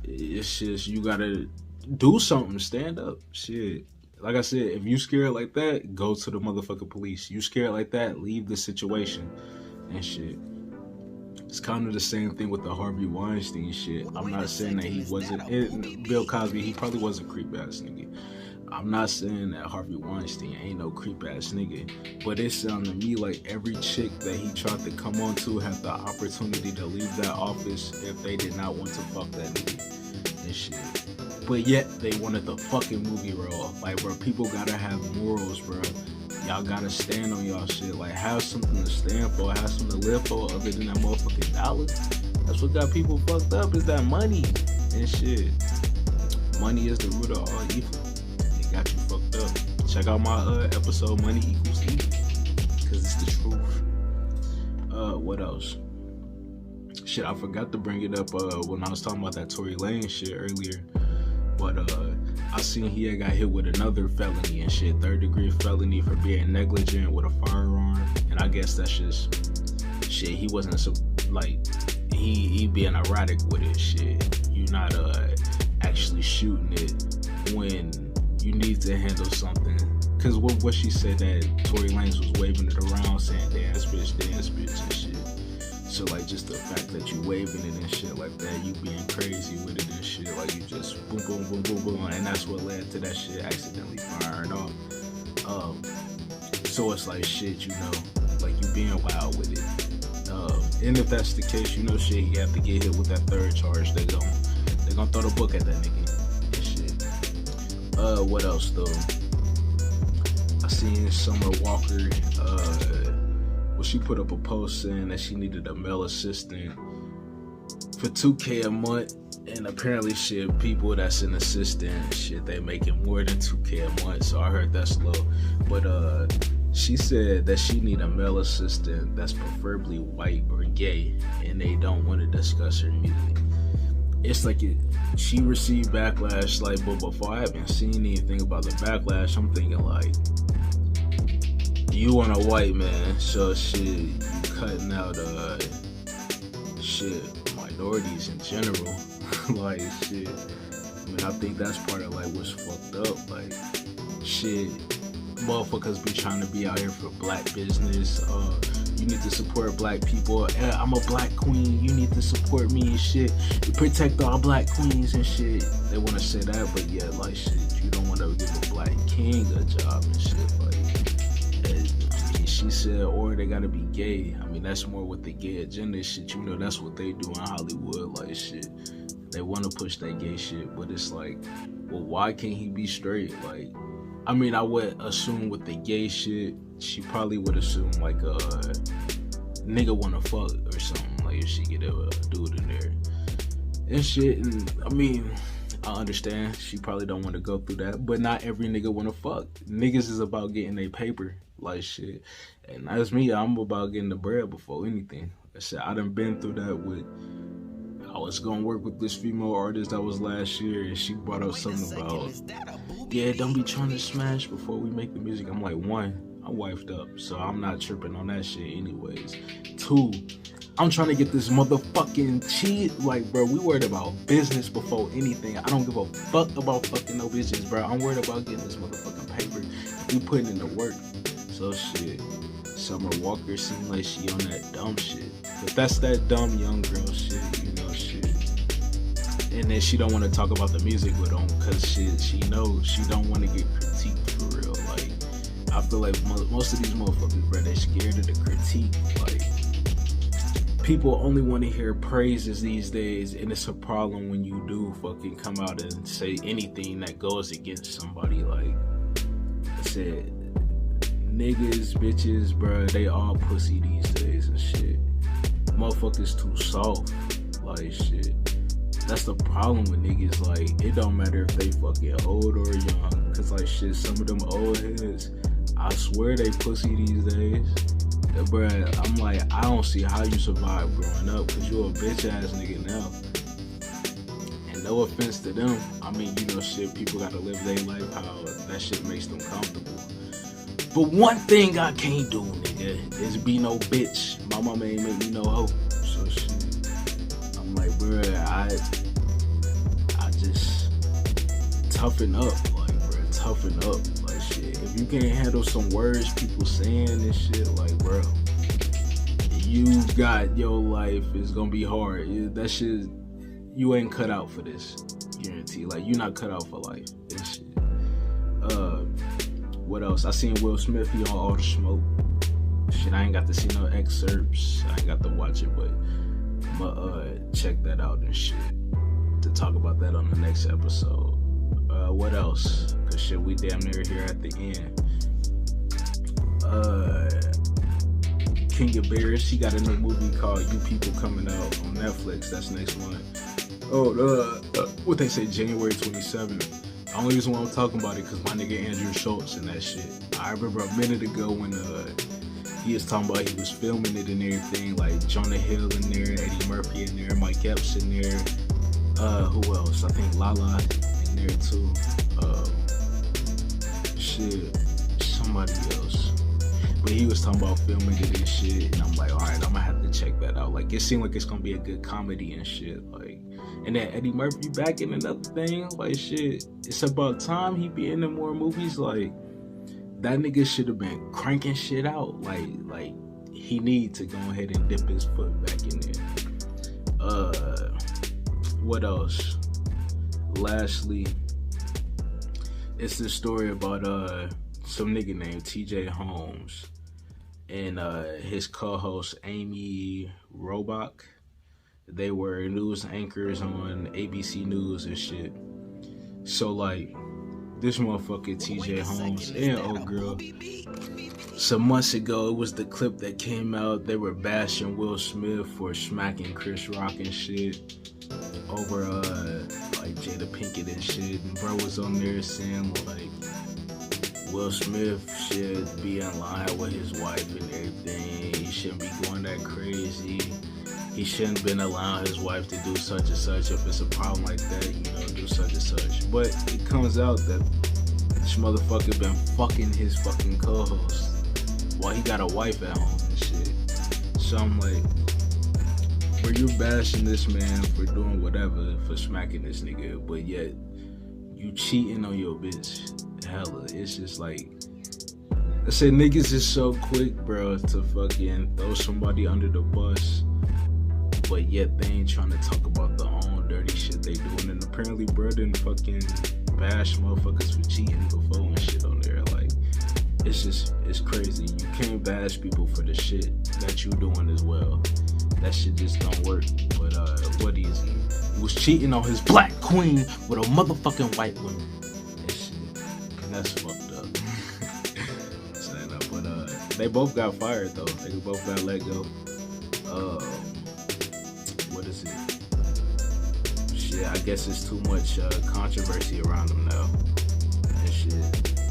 it's just, you gotta do something, stand up, shit. Like I said, if you scared like that, go to the motherfucking police. You scared like that, leave the situation and shit. It's kind of the same thing with the Harvey Weinstein shit. I'm not saying that he wasn't, Bill Cosby, he probably was a creep ass nigga. I'm not saying that Harvey Weinstein ain't no creep ass nigga, but it sounded to me like every chick that he tried to come on to had the opportunity to leave that office if they did not want to fuck that nigga and shit. But yet they wanted the fucking movie role. Like, bro, people gotta have morals, bro. Y'all gotta stand on y'all shit. Like, have something to stand for, have something to live for other than that motherfucking dollar. That's what got people fucked up, is that money and shit. Money is the root of all evil. Got you fucked up. Check out my episode, Money Equals Evil, because it's the truth. What else? Shit, I forgot to bring it up when I was talking about that Tory Lanez shit earlier. But I seen he had got hit with another felony and shit, 3rd-degree felony for being negligent with a firearm. And I guess that's just shit. He wasn't so, like, he being erratic with it. Shit, you not actually shooting it when you need to handle something. Cause what she said, that Tory Lanez was waving it around saying dance bitch and shit. So like, just the fact that you waving it and shit like that, you being crazy with it and shit, like you just boom boom boom boom boom, and that's what led to that shit accidentally firing off. So it's like, shit, you know, like, you being wild with it. And if that's the case, you know, shit, you have to get hit with that 3rd charge. They're gonna throw the book at that nigga. What else though? I seen Summer Walker, she put up a post saying that she needed a male assistant for $2K a month, and apparently shit, people that's an assistant, shit, they making more than $2K a month, so I heard that's low. But she said that she need a male assistant that's preferably white or gay, and they don't want to discuss her music. It's like she received backlash, like, but before I haven't seen anything about the backlash, I'm thinking like, you want a white man, so shit, you cutting out shit, minorities in general. Like, shit, I mean, I think that's part of like what's fucked up. Like, shit, motherfuckers be trying to be out here for black business. You need to support black people. I'm a black queen, you need to support me and shit. You protect all black queens and shit. They want to say that, but yeah, like, shit, you don't want to give a black king a job and shit. Like, I mean, she said, or they gotta be gay. I mean, that's more with the gay agenda shit. You know, that's what they do in Hollywood. Like, shit, they want to push that gay shit, but it's like, well, why can't he be straight? Like, I mean, I would assume with the gay shit, she probably would assume like a nigga wanna fuck or something. Like if she get a dude in there and shit. And I mean, I understand she probably don't want to go through that, but not every nigga wanna fuck. Niggas is about getting their paper, like shit. And that's me. I'm about getting the bread before anything. I done been through that with. I was gonna work with this female artist that was last year, and she brought up something about, yeah, don't be trying to smash before we make the music. I'm like, one, I'm wifed up, so I'm not tripping on that shit anyways. Two, I'm trying to get this motherfucking cheat. Like, bro, we worried about business before anything. I don't give a fuck about fucking no bitches, bro. I'm worried about getting this motherfucking paper. We putting in the work. So shit, Summer Walker seemed like she on that dumb shit. But that's that dumb young girl shit, you know, shit. And then she don't want to talk about the music with them because she knows she don't want to get critiqued for real. Like, I feel like most of these motherfuckers, bro, they scared of the critique. Like, people only want to hear praises these days, and it's a problem when you do fucking come out and say anything that goes against somebody. Like I said, niggas, bitches, bro, they all pussy these days and shit. Motherfuckers too soft, like shit. That's the problem with niggas. Like, it don't matter if they fucking old or young, cause like shit, some of them old heads, I swear they pussy these days. Bruh, I'm like, I don't see how you survive growing up, cause you a bitch ass nigga now. And no offense to them, I mean, you know, shit, people gotta live their life how that shit makes them comfortable. But one thing I can't do, nigga, is be no bitch. My mama ain't make me no hoe. So shit, I'm like, bruh, I just toughen up, like, bruh, toughen up, like shit. If you can't handle some words people saying and shit, like, bro, you got your life is gonna be hard. That shit, you ain't cut out for this, guarantee. Like, you not cut out for life and shit. What else? I seen Will Smith, he on All the Smoke. Shit, I ain't got to see no excerpts. I ain't got to watch it, but I'ma check that out and shit to talk about that on the next episode. What else? Cause shit, we damn near here at the end. King of Bears, he got a new movie called You People coming out on Netflix. That's next month. What they say, January 27th. The only reason why I'm talking about it because my nigga Andrew Schultz and that shit. I remember a minute ago when he was talking about he was filming it and everything, like Jonah Hill in there, Eddie Murphy in there, Mike Epps in there. Who else? I think Lala in there too. Shit, somebody else. But he was talking about filming it and shit, and I'm like, alright, I'm gonna have to check that out. Like, it seemed like it's gonna be a good comedy and shit. Like, and then Eddie Murphy back in another thing. Like, shit, it's about time he be in the more movies. Like, that nigga should have been cranking shit out. Like he need to go ahead and dip his foot back in there. What else? Lastly, it's this story about some nigga named TJ Holmes and his co-host Amy Robach. They were news anchors on ABC News and shit. So like, this motherfucker TJ Holmes and old girl, some months ago, it was the clip that came out. They were bashing Will Smith for smacking Chris Rock and shit over like Jada Pinkett and shit. And bro was on there saying like, Will Smith should be in line with his wife and everything. He shouldn't be going that crazy. He shouldn't have been allowing his wife to do such and such. If it's a problem like that, you know, do such and such. But it comes out that this motherfucker been fucking his fucking co-host while he got a wife at home and shit. So I'm like, bro, you're bashing this man for doing whatever, for smacking this nigga, but yet you cheating on your bitch. Hella, it's just like, I said, niggas is so quick, bro, to fucking throw somebody under the bus, but yet they ain't trying to talk about the own dirty shit they doing. And apparently, bro, didn't fucking bash motherfuckers for cheating before and shit on there. Like, it's crazy. You can't bash people for the shit that you doing as well. That shit just don't work. But what is he? He was cheating on his black queen with a motherfucking white woman. That shit. that's fucked up. Saying that, but they both got fired though. They both got let go. What is it? Shit, I guess it's too much controversy around them now. And shit.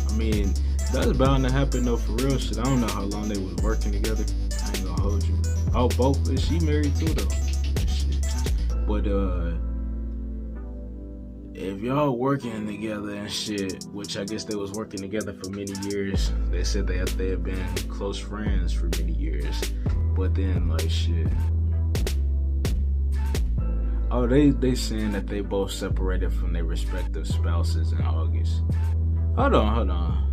I mean, that's bound to happen though, for real shit. I don't know how long they was working together. I ain't gonna hold you. Oh, both. Is she married too though? And shit. But if y'all working together and shit, which I guess they was working together for many years. They said they had been close friends for many years. But then like shit. Oh, they saying that they both separated from their respective spouses in August. Hold on.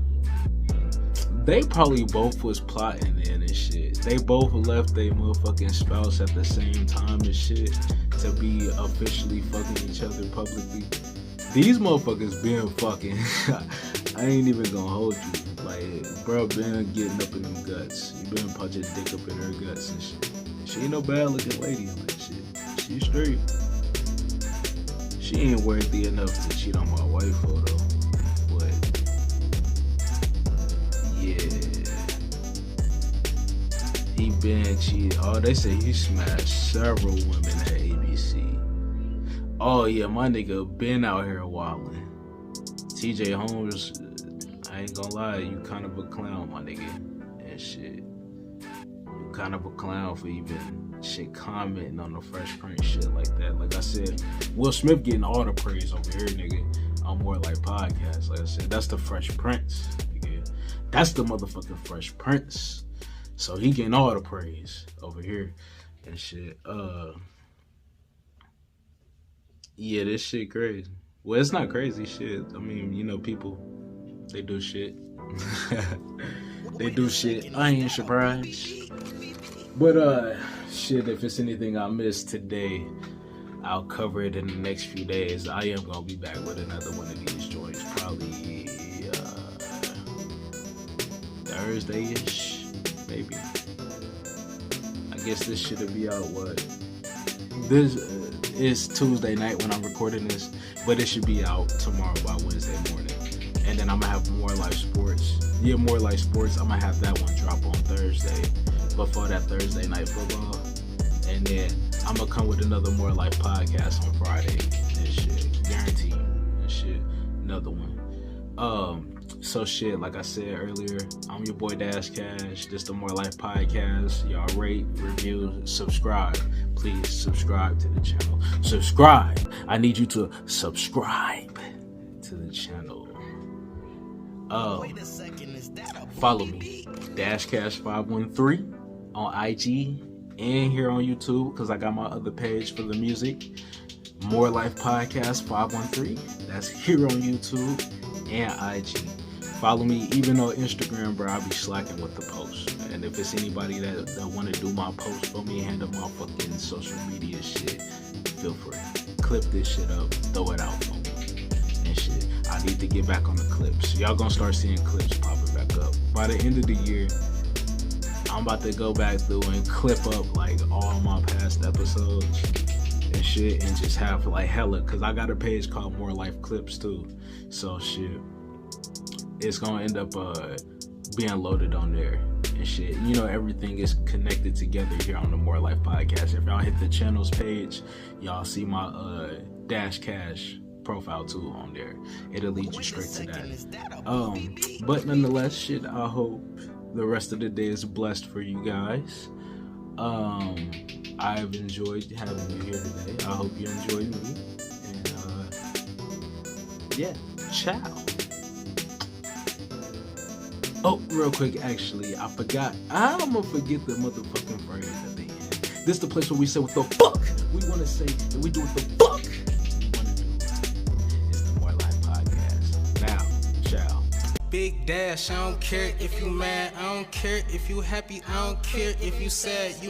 They probably both was plotting in and shit. They both left their motherfucking spouse at the same time and shit to be officially fucking each other publicly. These motherfuckers been fucking. I ain't even gonna hold you. Like, bro, been getting up in them guts. You been punching dick up in her guts and shit. She ain't no bad looking lady like shit. She straight. She ain't worthy enough to cheat on my wife for though. But yeah, he been cheated. Oh, they say he smashed several women at ABC. Oh yeah, my nigga been out here wildin'. TJ Holmes, I ain't gonna lie, you kind of a clown, my nigga, and shit. You kind of a clown for even shit commenting on the Fresh Prince shit like that. Like I said, Will Smith getting all the praise over here, nigga. On More Like Podcast. Like I said, that's the Fresh Prince. Nigga. That's the motherfucking Fresh Prince. So he getting all the praise over here and shit. Yeah, this shit crazy. Well, it's not crazy shit. I mean, you know, people, they do shit. They do shit. I ain't surprised. But, shit, if it's anything I missed today, I'll cover it in the next few days. I am going to be back with another one of these joints. Probably, Thursday-ish, maybe. I guess this should be out, what? This is Tuesday night when I'm recording this, but it should be out tomorrow by Wednesday morning. And then I'm gonna have More Life Sports. Yeah, More Life Sports. I'm gonna have that one drop on Thursday before that Thursday night football. And then I'm gonna come with another More Life podcast on Friday and shit. Guaranteed and shit. Another one. So shit, like I said earlier, I'm your boy Dash Cash. This the More Life Podcast. Y'all rate, review, subscribe. Please subscribe to the channel. Subscribe. I need you to subscribe to the channel. Follow me, DashCash513 on IG and here on YouTube, because I got my other page for the music. More Life Podcast 513. That's here on YouTube and IG. Follow me even on Instagram, bro. I be slacking with the posts. And if it's anybody that want to do my post for me, handle my fucking social media shit, feel free. Clip this shit up, throw it out for me and shit. I need to get back on the clips. Y'all gonna start seeing clips popping back up. By the end of the year, I'm about to go back through and clip up like all my past episodes and shit, and just have like hella, cause I got a page called More Life Clips too. So shit, it's gonna end up being loaded on there and shit. You know, everything is connected together here on the More Life Podcast. If y'all hit the channels page, y'all see my Dash Cash profile too on there. It'll lead you straight to that. But nonetheless, shit, I hope the rest of the day is blessed for you guys. I've enjoyed having you here today. I hope you enjoyed me. And yeah, ciao. Oh, real quick, actually, I forgot. I'm gonna forget the motherfucking phrase at the end. This is the place where we say what the fuck we wanna say, and we do what the fuck we wanna do. It's the More Life Podcast. Now, ciao. Big Dash, I don't care if you mad, I don't care if you happy, I don't care if you sad. You